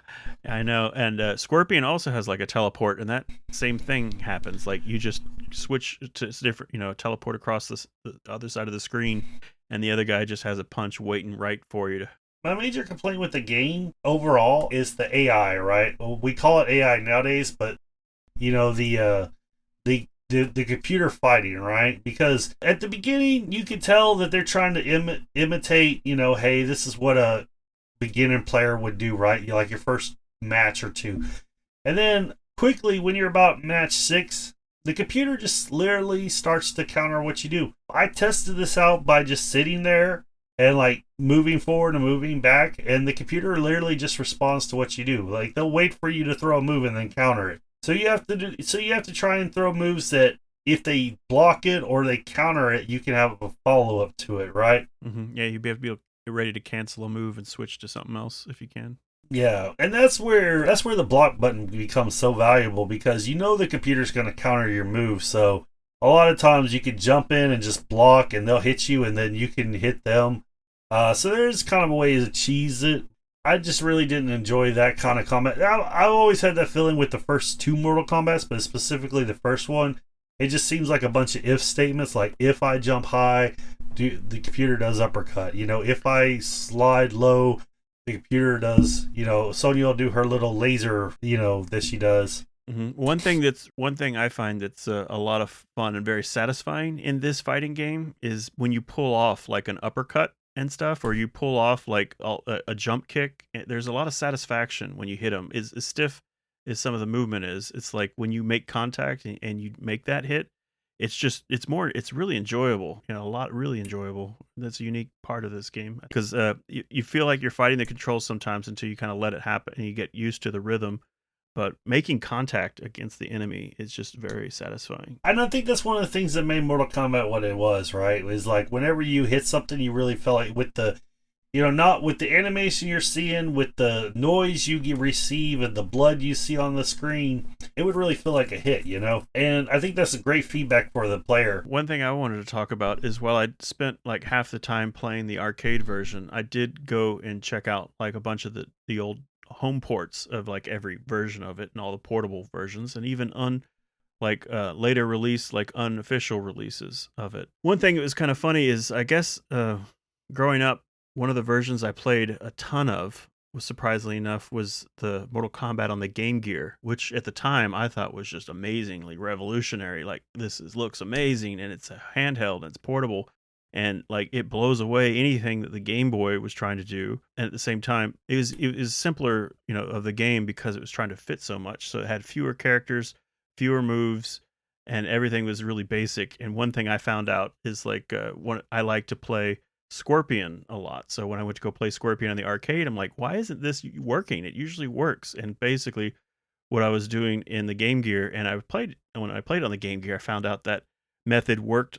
I know. And Scorpion also has like a teleport, and that same thing happens. Like you just switch to different, teleport across the other side of the screen, and the other guy just has a punch waiting right for you to. My major complaint with the game overall is the AI, right? Well, we call it AI nowadays, but the computer fighting, right? Because at the beginning you could tell that they're trying to imitate, hey, this is what a beginner player would do, right? Like your first match or two. And then quickly when you're about match 6, the computer just literally starts to counter what you do. I tested this out by just sitting there and like moving forward and moving back, and the computer literally just responds to what you do. Like they'll wait for you to throw a move and then counter it. So you have to try and throw moves that if they block it or they counter it, you can have a follow up to it, right? Mm-hmm. Yeah, you'd have to be ready to cancel a move and switch to something else if you can. Yeah, and that's where the block button becomes so valuable because the computer's going to counter your move. So a lot of times you can jump in and just block, and they'll hit you, and then you can hit them. So there's kind of a way to cheese it. I just really didn't enjoy that kind of combat. I've always had that feeling with the first 2 Mortal Kombats, but specifically the first one. It just seems like a bunch of if statements, like if I jump high, the computer does uppercut. If I slide low, the computer does. Sonya will do her little laser, that she does. Mm-hmm. One thing I find that's a lot of fun and very satisfying in this fighting game is when you pull off like an uppercut and stuff, or you pull off like a jump kick. There's a lot of satisfaction when you hit them. As stiff as some of the movement is, it's like when you make contact and you make that hit, it's really enjoyable. Really enjoyable. That's a unique part of this game because you feel like you're fighting the controls sometimes until you kind of let it happen and you get used to the rhythm. But making contact against the enemy is just very satisfying. And I think that's one of the things that made Mortal Kombat what it was, right? It was like whenever you hit something, you really felt like with the, not with the animation you're seeing, with the noise you receive and the blood you see on the screen, it would really feel like a hit, And I think that's a great feedback for the player. One thing I wanted to talk about is while I spent like half the time playing the arcade version, I did go and check out like a bunch of the old home ports of like every version of it and all the portable versions and even later release, like unofficial releases of it. One thing that was kind of funny is I guess growing up, one of the versions I played a ton of was surprisingly enough was the Mortal Kombat on the Game Gear, which at the time I thought was just amazingly revolutionary. Like looks amazing and it's a handheld and it's portable. And like it blows away anything that the Game Boy was trying to do. And at the same time, it was simpler, of the game because it was trying to fit so much. So it had fewer characters, fewer moves, and everything was really basic. And one thing I found out is like I like to play Scorpion a lot. So when I went to go play Scorpion on the arcade, I'm like, why isn't this working? It usually works. And basically, what I was doing in the Game Gear, and when I played on the Game Gear, I found out that method worked.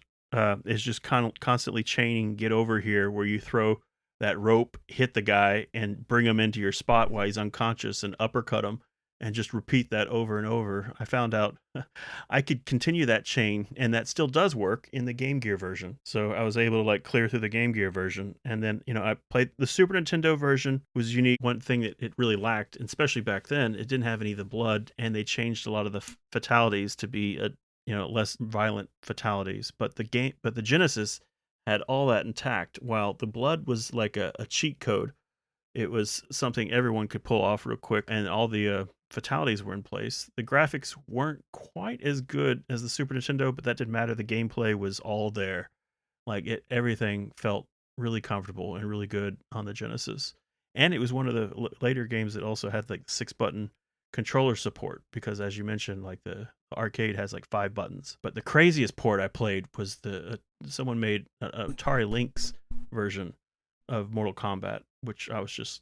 Is just constantly chaining get over here where you throw that rope, hit the guy, and bring him into your spot while he's unconscious and uppercut him and just repeat that over and over. I found out I could continue that chain, and that still does work in the Game Gear version. So I was able to like clear through the Game Gear version. And then, I played the Super Nintendo version was unique. One thing that it really lacked, and especially back then, it didn't have any of the blood, and they changed a lot of the fatalities to be less violent fatalities, but the Genesis had all that intact. While the blood was like a cheat code, it was something everyone could pull off real quick, and all the fatalities were in place. The graphics weren't quite as good as the Super Nintendo, but that didn't matter. The gameplay was all there. Everything felt really comfortable and really good on the Genesis, and it was one of the later games that also had like 6-button controller support because, as you mentioned, like the arcade has like 5 buttons. But the craziest port I played was someone made a Atari Lynx version of Mortal Kombat, which I was just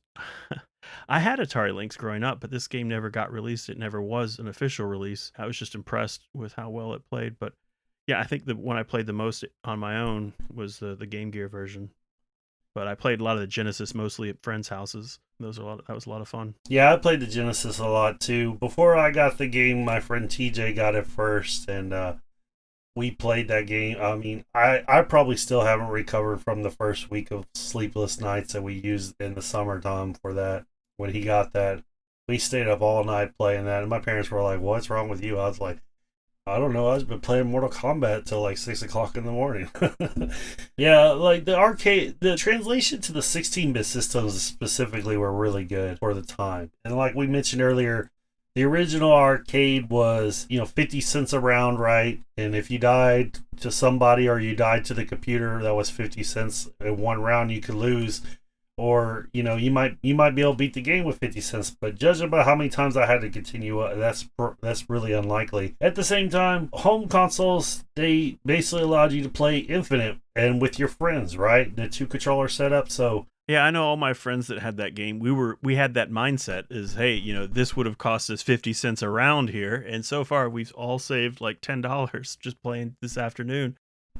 I had Atari Lynx growing up, but this game never got released. It never was an official release. I was just impressed with how well it played. But yeah, I think the one I played the most on my own was the Game Gear version. But I played a lot of the Genesis mostly at friends' houses. That was a lot of fun. Yeah, I played the Genesis a lot too. Before I got the game, my friend TJ got it first, and we played that game. I mean, I probably still haven't recovered from the first week of sleepless nights that we used in the summertime for that. When he got that, we stayed up all night playing that, and my parents were like, "What's wrong with you?" I was like, I don't know. I've been playing Mortal Kombat till like 6 o'clock in the morning. Yeah, like the translation to the 16-bit systems specifically were really good for the time. And like we mentioned earlier, the original arcade was, 50 cents a round, right? And if you died to somebody or you died to the computer, that was 50 cents in one round you could lose. Or you might be able to beat the game with 50 cents, but judging by how many times I had to continue, that's really unlikely. At the same time, home consoles, they basically allowed you to play infinite and with your friends, right? The 2 controller setup. So Yeah, I know all my friends that had that game. We had that mindset is, hey, this would have cost us 50 cents a round here, and so far we've all saved like $10 just playing this afternoon.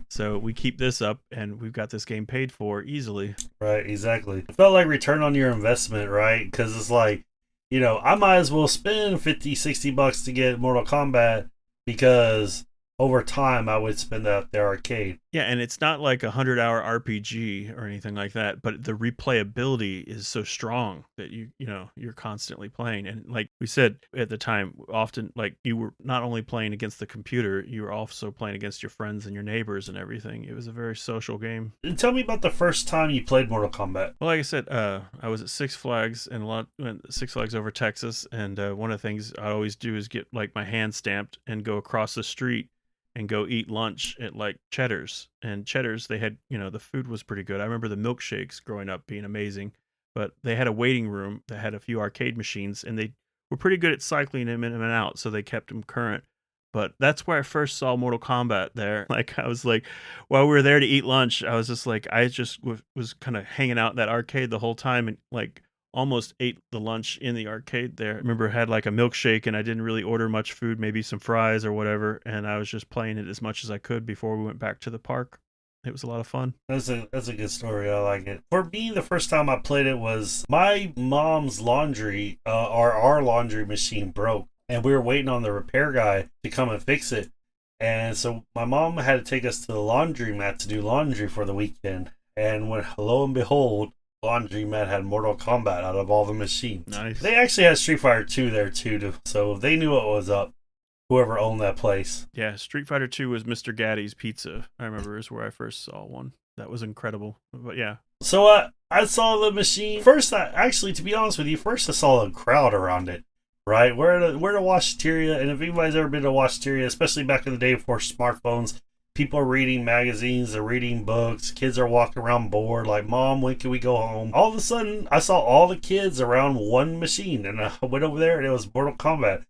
So we keep this up, and we've got this game paid for easily. right, exactly. It felt like return on your investment, right? Because it's like, I might as well spend 50, $60 to get Mortal Kombat because over time I would spend that at the arcade. Yeah, and it's not like a 100-hour RPG or anything like that, but the replayability is so strong that you're constantly playing. And like we said at the time, often like you were not only playing against the computer, you were also playing against your friends and your neighbors and everything. It was a very social game. And tell me about the first time you played Mortal Kombat. Well, like I said, I was at Six Flags and Six Flags over Texas, and one of the things I always do is get like my hand stamped and go across the street and go eat lunch at like Cheddar's. And Cheddar's, they had, the food was pretty good. I remember the milkshakes growing up being amazing, but they had a waiting room that had a few arcade machines, and they were pretty good at cycling them in and out, so they kept them current. But that's where I first saw Mortal Kombat there. Like, I was like, while we were there to eat lunch, I was just like, I just was kind of hanging out in that arcade the whole time and like almost ate the lunch in the arcade there. I remember I had like a milkshake and I didn't really order much food, maybe some fries or whatever. And I was just playing it as much as I could before we went back to the park. It was a lot of fun. That's a good story. I like it. For me, the first time I played it was my mom's laundry, or our laundry machine broke, and we were waiting on the repair guy to come and fix it. And so my mom had to take us to the laundromat to do laundry for the weekend. And when lo and behold, laundromat had Mortal Kombat out of all the machines. Nice. They actually had Street Fighter 2 there too, so they knew what was up. Whoever owned that place. Yeah, Street Fighter 2 was Mr. Gaddy's Pizza. I remember is where I first saw one. That was incredible. But yeah. So I saw the machine first. Actually, to be honest with you, first I saw a crowd around it. Right, we're at a Washteria, and if anybody's ever been to Washteria, especially back in the day before smartphones, people are reading magazines, they're reading books, kids are walking around bored, like, Mom, when can we go home? All of a sudden, I saw all the kids around one machine, and I went over there, and it was Mortal Kombat.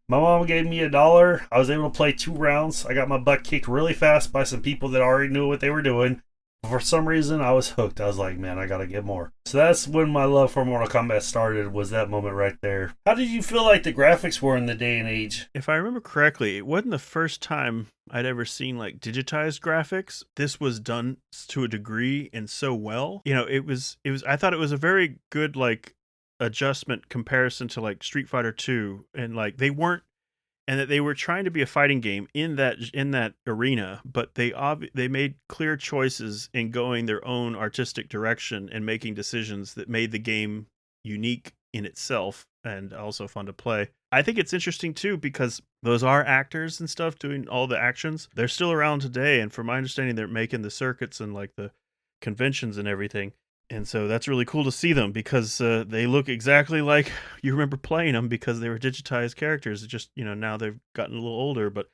My mom gave me $1. I was able to play 2 rounds. I got my butt kicked really fast by some people that already knew what they were doing. For some reason, I was hooked. I was like, man, I gotta get more. So that's when my love for Mortal Kombat started, was that moment right there. How did you feel like the graphics were in the day and age? If I remember correctly, it wasn't the first time I'd ever seen like digitized graphics. This was done to a degree and so well. It was I thought it was a very good like adjustment comparison to like Street Fighter 2, and like they weren't, and that they were trying to be a fighting game in that arena, but they made clear choices in going their own artistic direction and making decisions that made the game unique in itself and also fun to play. I think it's interesting too because those are actors and stuff doing all the actions. They're still around today, and from my understanding, they're making the circuits and like the conventions and everything. And so that's really cool to see them because they look exactly like you remember playing them because they were digitized characters. It's just, now they've gotten a little older, but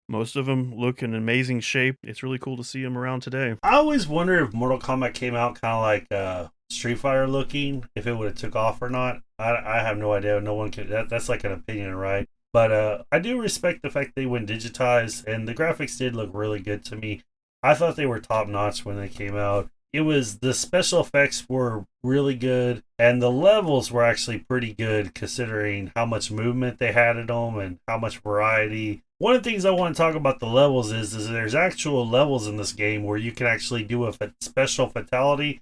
most of them look in amazing shape. It's really cool to see them around today. I always wonder if Mortal Kombat came out kind of like Street Fighter looking, if it would have took off or not. I have no idea. No one can. That's like an opinion, right? But I do respect the fact they went digitized, and the graphics did look really good to me. I thought they were top notch when they came out. the special effects were really good, and the levels were actually pretty good considering how much movement they had in them and how much variety. One of the things I want to talk about the levels is there's actual levels in this game where you can actually do a special fatality.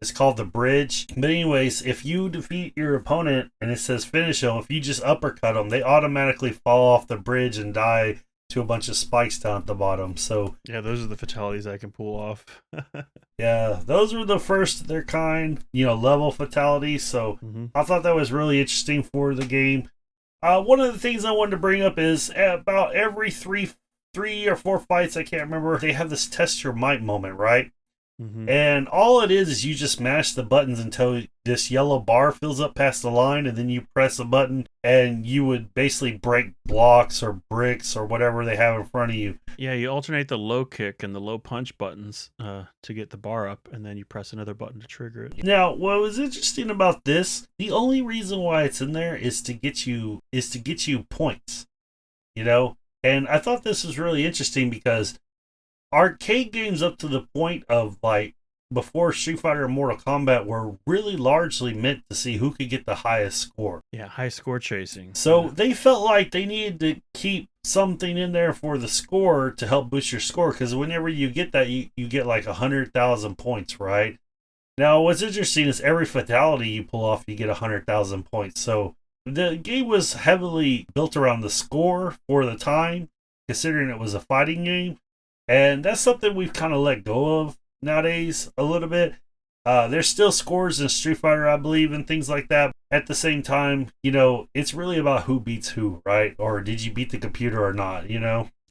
It's called the bridge. But anyways, if you defeat your opponent and it says finish them, if you just uppercut them, they automatically fall off the bridge and die to a bunch of spikes down at the bottom. So yeah, those are the fatalities I can pull off. yeah, those were the first of their kind, level fatalities. So I thought that was really interesting for the game. One of the things I wanted to bring up is about every three or four fights, I can't remember, they have this test your might moment, right? And all it is you just mash the buttons until this yellow bar fills up past the line, and then you press a button and you would basically break blocks or bricks or whatever they have in front of you. Yeah, you alternate the low kick and the low punch buttons to get the bar up, and then you press another button to trigger it. Now, what was interesting about this, the only reason why it's in there is to get you points. And I thought this was really interesting because arcade games up to the point of like before Street Fighter and Mortal Kombat were really largely meant to see who could get the highest score. Yeah, high score chasing. So they felt like they needed to keep something in there for the score to help boost your score, because whenever you get that, you get like 100,000 points, right? Now, what's interesting is every fatality you pull off, you get 100,000 points. So the game was heavily built around the score for the time, considering it was a fighting game. And that's something we've kind of let go of nowadays a little bit. There's still scores in Street Fighter, I believe, and things like that. At the same time, it's really about who beats who, right? Or did you beat the computer or not,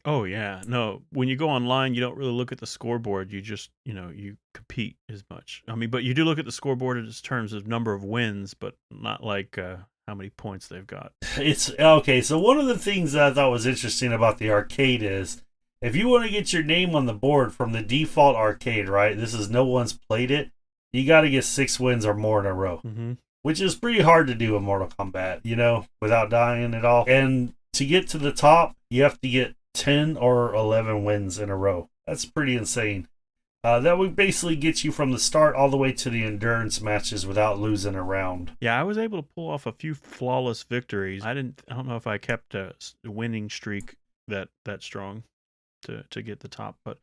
Oh, yeah. No, when you go online, you don't really look at the scoreboard. You just, you compete as much. I mean, but you do look at the scoreboard in terms of number of wins, but not like how many points they've got. It's okay. So one of the things that I thought was interesting about the arcade is, if you want to get your name on the board from the default arcade, right? This is no one's played it. You got to get 6 wins or more in a row, which is pretty hard to do in Mortal Kombat, without dying at all. And to get to the top, you have to get 10 or 11 wins in a row. That's pretty insane. That would basically get you from the start all the way to the endurance matches without losing a round. Yeah, I was able to pull off a few flawless victories. I don't know if I kept a winning streak that strong to get the top, but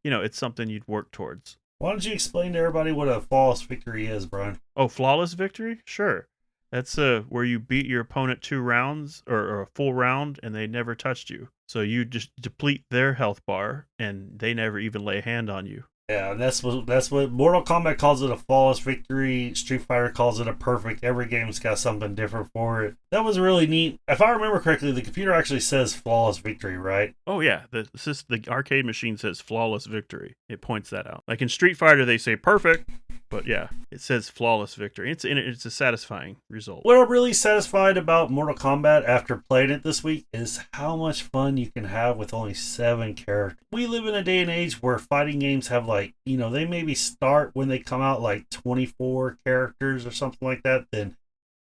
it's something you'd work towards. Why don't you explain to everybody what a flawless victory is, Brian? Oh, flawless victory? Sure. That's where you beat your opponent 2 rounds or a full round and they never touched you. So you just deplete their health bar and they never even lay a hand on you. Yeah, and that's what Mortal Kombat calls it, a flawless victory. Street Fighter calls it a perfect. Every game's got something different for it. That was really neat. If I remember correctly, the computer actually says flawless victory, right? Oh yeah, the arcade machine says flawless victory. It points that out. Like in Street Fighter, they say perfect, but yeah, it says flawless victory. It's a satisfying result. What I'm really satisfied about Mortal Kombat after playing it this week is how much fun you can have with only 7 characters. We live in a day and age where fighting games have they maybe start when they come out like 24 characters or something like that. Then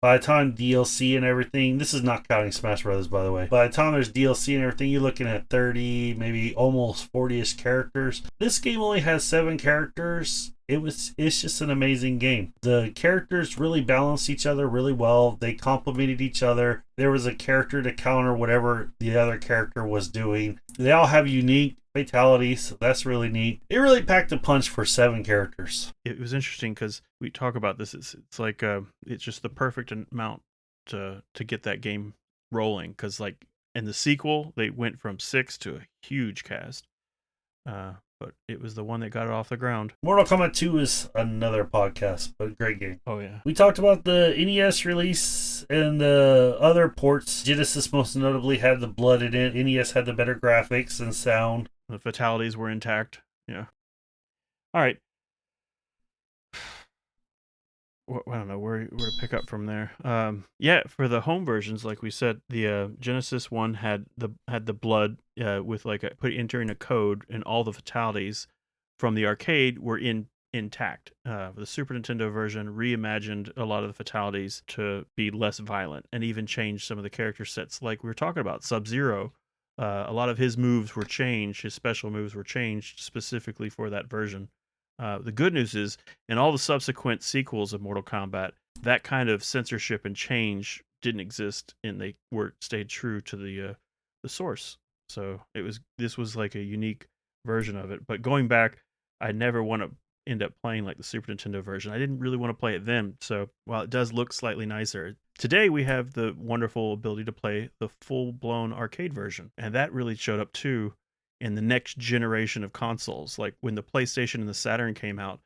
by the time DLC and everything, this is not counting Smash Brothers, by the way. By the time there's DLC and everything, you're looking at 30, maybe almost 40-ish characters. This game only has 7 characters. It's just an amazing game. The characters really balanced each other really well. They complemented each other. There was a character to counter whatever the other character was doing. They all have unique fatalities, so that's really neat. It really packed a punch for 7 characters. It was interesting because we talk about this. It's like it's just the perfect amount to get that game rolling. Because like in the sequel, they went from 6 to a huge cast. But it was the one that got it off the ground. Mortal Kombat 2 is another podcast, but a great game. Oh, yeah. We talked about the NES release and the other ports. Genesis most notably had the blood in it. NES had the better graphics and sound. The fatalities were intact. Yeah. All right. I don't know where to pick up from there. Yeah, for the home versions, like we said, the Genesis one had the blood with like entering a code, and all the fatalities from the arcade were intact. The Super Nintendo version reimagined a lot of the fatalities to be less violent, and even changed some of the character sets. Like we were talking about, Sub-Zero, a lot of his moves were changed. His special moves were changed specifically for that version. The good news is, in all the subsequent sequels of Mortal Kombat, that kind of censorship and change didn't exist, and they stayed true to the source. So this was like a unique version of it. But going back, I never want to end up playing like the Super Nintendo version. I didn't really want to play it then. So while it does look slightly nicer, today we have the wonderful ability to play the full-blown arcade version, and that really showed up too in the next generation of consoles. Like when the PlayStation and the Saturn came out,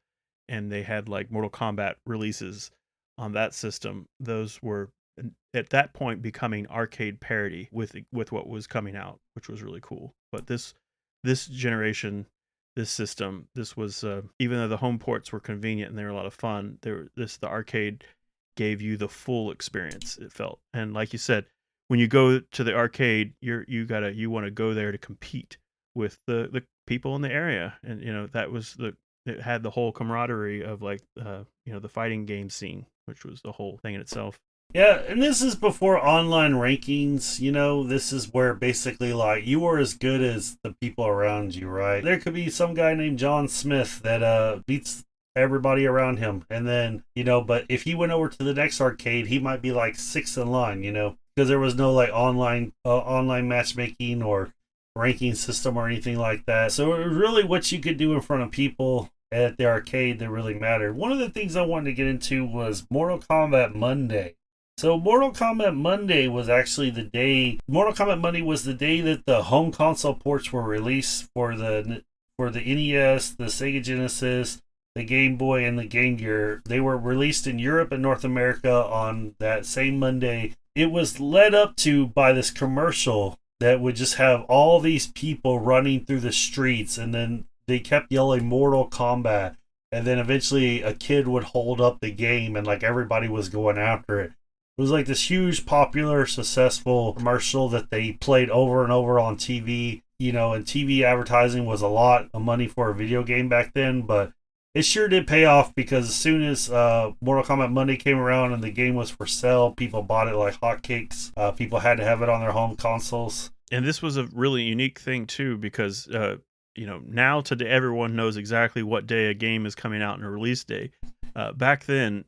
and they had like Mortal Kombat releases on that system, those were at that point becoming arcade parity with what was coming out, which was really cool. But this generation, this system, this was even though the home ports were convenient and they were a lot of fun, the arcade gave you the full experience, it felt. And like you said, when you go to the arcade, you want to go there to compete with the people in the area. And that was it had the whole camaraderie of like the fighting game scene, which was the whole thing in itself. Yeah, and this is before online rankings. This is where basically like you were as good as the people around you, right? There could be some guy named John Smith that beats everybody around him, and then but if he went over to the next arcade, he might be like sixth in line, because there was no like online matchmaking or ranking system or anything like that. So it was really what you could do in front of people at the arcade that really mattered. One of the things I wanted to get into was Mortal Kombat Monday. So Mortal Kombat Monday was actually the day. Mortal Kombat Monday was the day that the home console ports were released for the NES, the Sega Genesis, the Game Boy, and the Game Gear. They were released in Europe and North America on that same Monday. It was led up to by this commercial that would just have all these people running through the streets, and then they kept yelling Mortal Kombat, and then eventually a kid would hold up the game and like everybody was going after it. It was like this huge, popular, successful commercial that they played over and over on TV. And TV advertising was a lot of money for a video game back then, but it sure did pay off, because as soon as Mortal Kombat Monday came around and the game was for sale, people bought it like hotcakes. People had to have it on their home consoles. And this was a really unique thing too, because now today everyone knows exactly what day a game is coming out and a release day. Back then,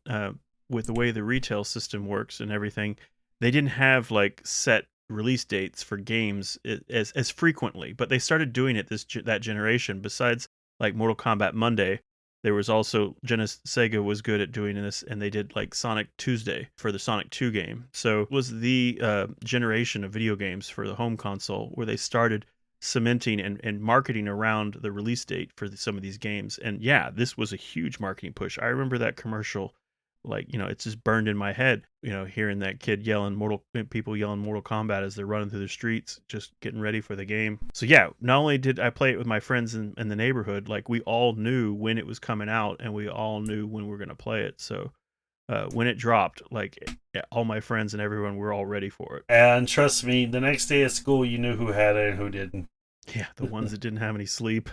with the way the retail system works and everything, they didn't have like set release dates for games as frequently, but they started doing it that generation. Besides like Mortal Kombat Monday, there was also Sega was good at doing this, and they did like Sonic Tuesday for the Sonic 2 game. So it was the generation of video games for the home console where they started cementing and marketing around the release date for some of these games. And yeah, this was a huge marketing push. I remember that commercial, like, it's just burned in my head, hearing that kid people yelling Mortal Kombat as they're running through the streets, just getting ready for the game. So yeah, not only did I play it with my friends in the neighborhood, like we all knew when it was coming out and we all knew when we were going to play it. So when it dropped, like all my friends and everyone were all ready for it. And trust me, the next day at school, you knew who had it and who didn't. Yeah, the ones that didn't have any sleep.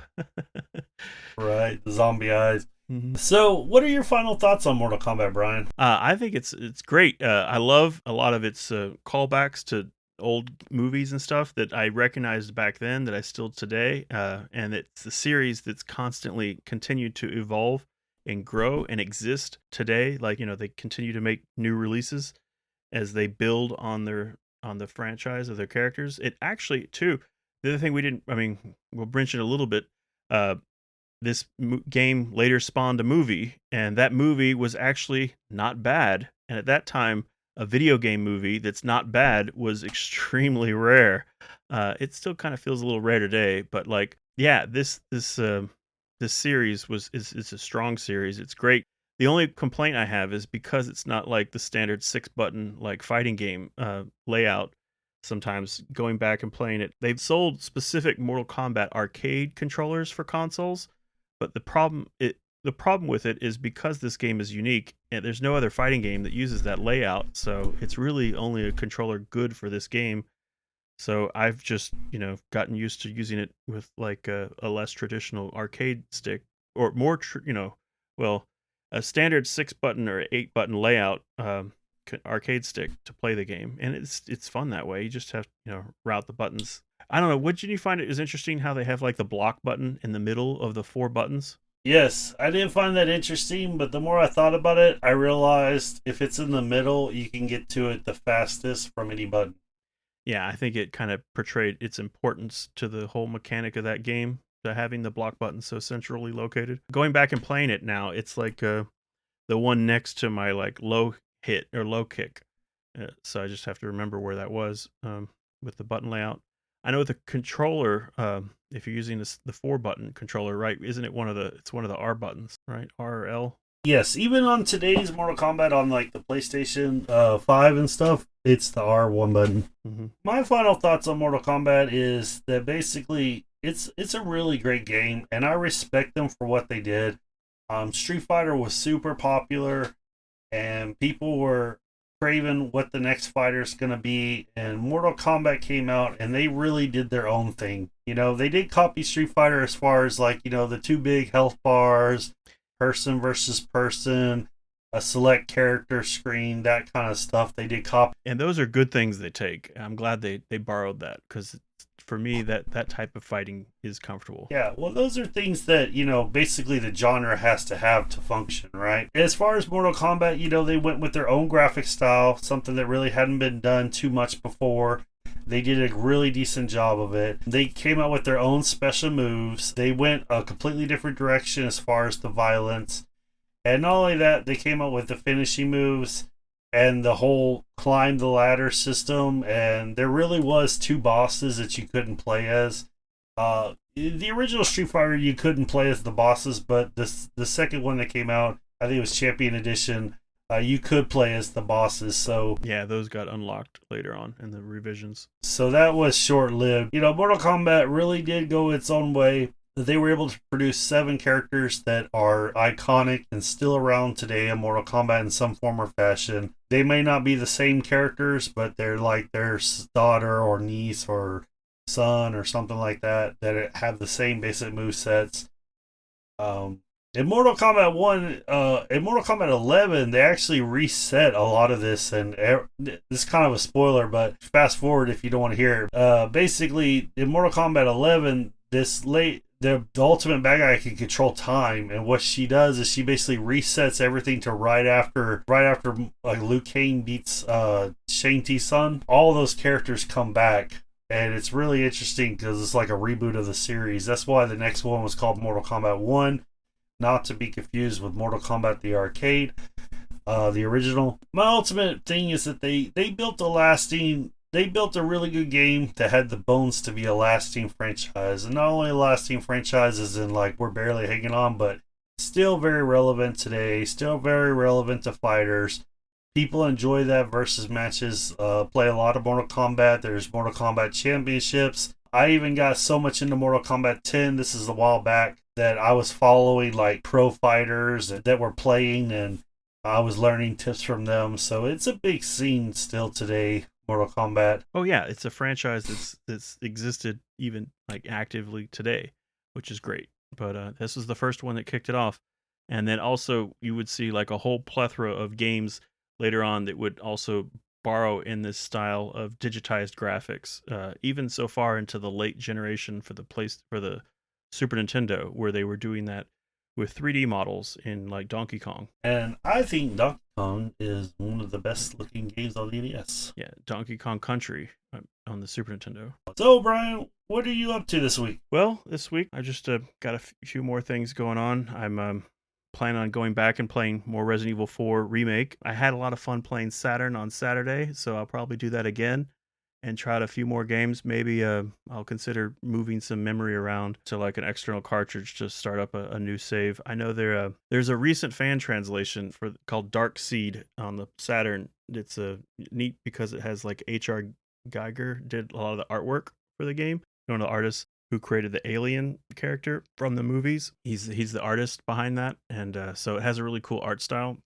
Right, the zombie eyes. Mm-hmm. So, what are your final thoughts on Mortal Kombat, Brian? I think it's great. I love a lot of its callbacks to old movies and stuff that I recognized back then that I still today. And it's the series that's constantly continued to evolve and grow and exist today. Like, they continue to make new releases as they build on the franchise of their characters. It actually, too, the other thing we'll branch it a little bit. This game later spawned a movie, and that movie was actually not bad. And at that time, a video game movie that's not bad was extremely rare. It still kind of feels a little rare today, but like, yeah, this series is a strong series. It's great. The only complaint I have is because it's not like the standard 6-button like fighting game layout. Sometimes going back and playing it, they've sold specific Mortal Kombat arcade controllers for consoles. But the problem with it is because this game is unique, and there's no other fighting game that uses that layout, so it's really only a controller good for this game. So I've just, gotten used to using it with like a less traditional arcade stick, or more, a standard 6-button or 8-button layout arcade stick to play the game, and it's fun that way. You just have route the buttons. I don't know. What did you find it is interesting how they have like the block button in the middle of the 4 buttons? Yes, I did find that interesting, but the more I thought about it, I realized if it's in the middle, you can get to it the fastest from any button. Yeah, I think it kind of portrayed its importance to the whole mechanic of that game, to having the block button so centrally located. Going back and playing it now, it's like the one next to my like low hit or low kick. So I just have to remember where that was with the button layout. I know with the controller, if you're using the 4 button controller, right? Isn't it it's one of the R buttons, right? R or L. Yes, even on today's Mortal Kombat on like the PlayStation 5 and stuff, it's the R1 button. Mm-hmm. My final thoughts on Mortal Kombat is that basically it's a really great game, and I respect them for what they did. Street Fighter was super popular, and people were craving what the next fighter is going to be. And Mortal Kombat came out, and they really did their own thing. You know, they did copy Street Fighter as far as like, you know, the two big health bars, person versus person, a select character screen, that kind of stuff. They did copy. And those are good things they take. I'm glad they borrowed that, because for me that type of fighting is comfortable. Yeah, well, those are things that, you know, basically the genre has to have to function, right? As far as Mortal Kombat, you know, they went with their own graphic style, something that really hadn't been done too much before. They did a really decent job of it. They came out with their own special moves. They went a completely different direction as far as the violence. And not only that, they came out with the finishing moves and the whole climb the ladder system. And there really was 2 bosses that you couldn't play as. The original Street Fighter, you couldn't play as the bosses, but the second one that came out, I think it was Champion Edition, you could play as the bosses. So yeah, those got unlocked later on in the revisions. So that was short-lived. You know, Mortal Kombat really did go its own way. They were able to produce 7 characters that are iconic and still around today in Mortal Kombat in some form or fashion. They may not be the same characters, but they're like their daughter or niece or son or something like that have the same basic movesets. In Mortal Kombat 1, in Mortal Kombat 11, they actually reset a lot of this, and this is kind of a spoiler, but fast forward if you don't want to hear it. Basically, in Mortal Kombat 11, the ultimate bad guy can control time, and what she does is she basically resets everything to right after like Liu Kang beats Shang Tsung's son. All those characters come back. And it's really interesting because it's like a reboot of the series. That's why the next one was called Mortal Kombat 1, not to be confused with Mortal Kombat the arcade, the original. My ultimate thing is that they built a really good game that had the bones to be a lasting franchise. And not only a lasting franchise as in like we're barely hanging on, but still very relevant today, still very relevant to fighters. People enjoy that versus matches, play a lot of Mortal Kombat. There's Mortal Kombat Championships. I even got so much into Mortal Kombat 10, this is a while back, that I was following like pro fighters that were playing, and I was learning tips from them. So it's a big scene still today, Mortal Kombat. Oh yeah, it's a franchise that's existed even like actively today, which is great. But this was the first one that kicked it off. And then also you would see like a whole plethora of games later on that would also borrow in this style of digitized graphics, even so far into the late generation for the Super Nintendo, where they were doing that with 3D models in like Donkey Kong. And I think Donkey Kong is one of the best looking games on the NES. Yeah, Donkey Kong Country on the Super Nintendo. So, Brian, what are you up to this week? Well, this week I just got a few more things going on. I'm planning on going back and playing more Resident Evil 4 Remake. I had a lot of fun playing Saturn on Saturday, so I'll probably do that again and try out a few more games. Maybe I'll consider moving some memory around to like an external cartridge to start up a new save. I know there's a recent fan translation called Dark Seed on the Saturn. It's neat because it has like H.R. Geiger did a lot of the artwork for the game. One of the artists who created the alien character from the movies. He's the artist behind that, and so it has a really cool art style.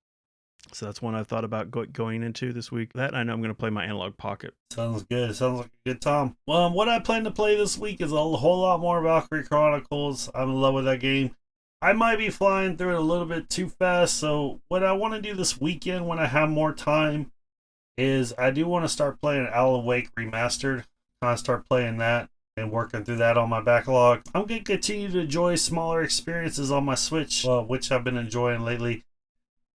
So that's one I've thought about going into this week. That I know I'm going to play my Analog Pocket. Sounds good. Sounds like a good time. Well, what I plan to play this week is a whole lot more Valkyrie Chronicles. I'm in love with that game. I might be flying through it a little bit too fast, so what I want to do this weekend when I have more time is I do want to start playing Alan Wake Remastered. Kind of start playing that. and working through that on my backlog. I'm going to continue to enjoy smaller experiences on my Switch, which I've been enjoying lately.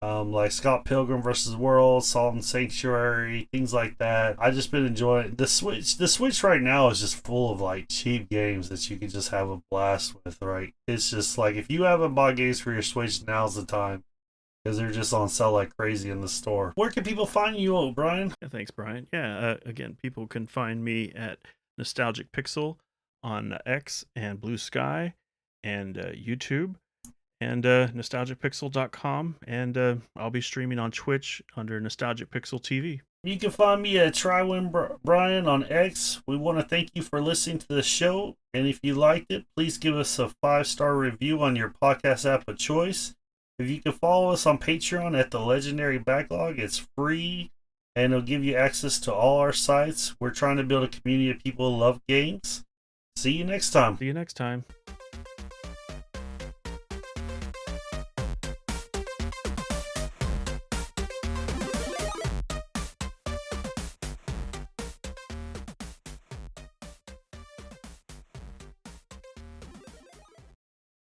Like Scott Pilgrim vs. World, Salt and Sanctuary, things like that. I just been enjoying the Switch. The Switch right now is just full of like cheap games that you can just have a blast with, right? It's just like if you haven't bought games for your Switch, now's the time because they're just on sale like crazy in the store. Where can people find you, Brian? Yeah, thanks, Brian. Yeah, again, people can find me at Nostalgic Pixel on X and Blue Sky and YouTube and nostalgicpixel.com. And I'll be streaming on Twitch under Nostalgic Pixel TV. You can find me at Trywin Bryan on X. We want to thank you for listening to the show. And if you liked it, please give us a 5-star review on your podcast app of choice. If you can follow us on Patreon at the Legendary Backlog, it's free and it'll give you access to all our sites. We're trying to build a community of people who love games. See you next time. See you next time.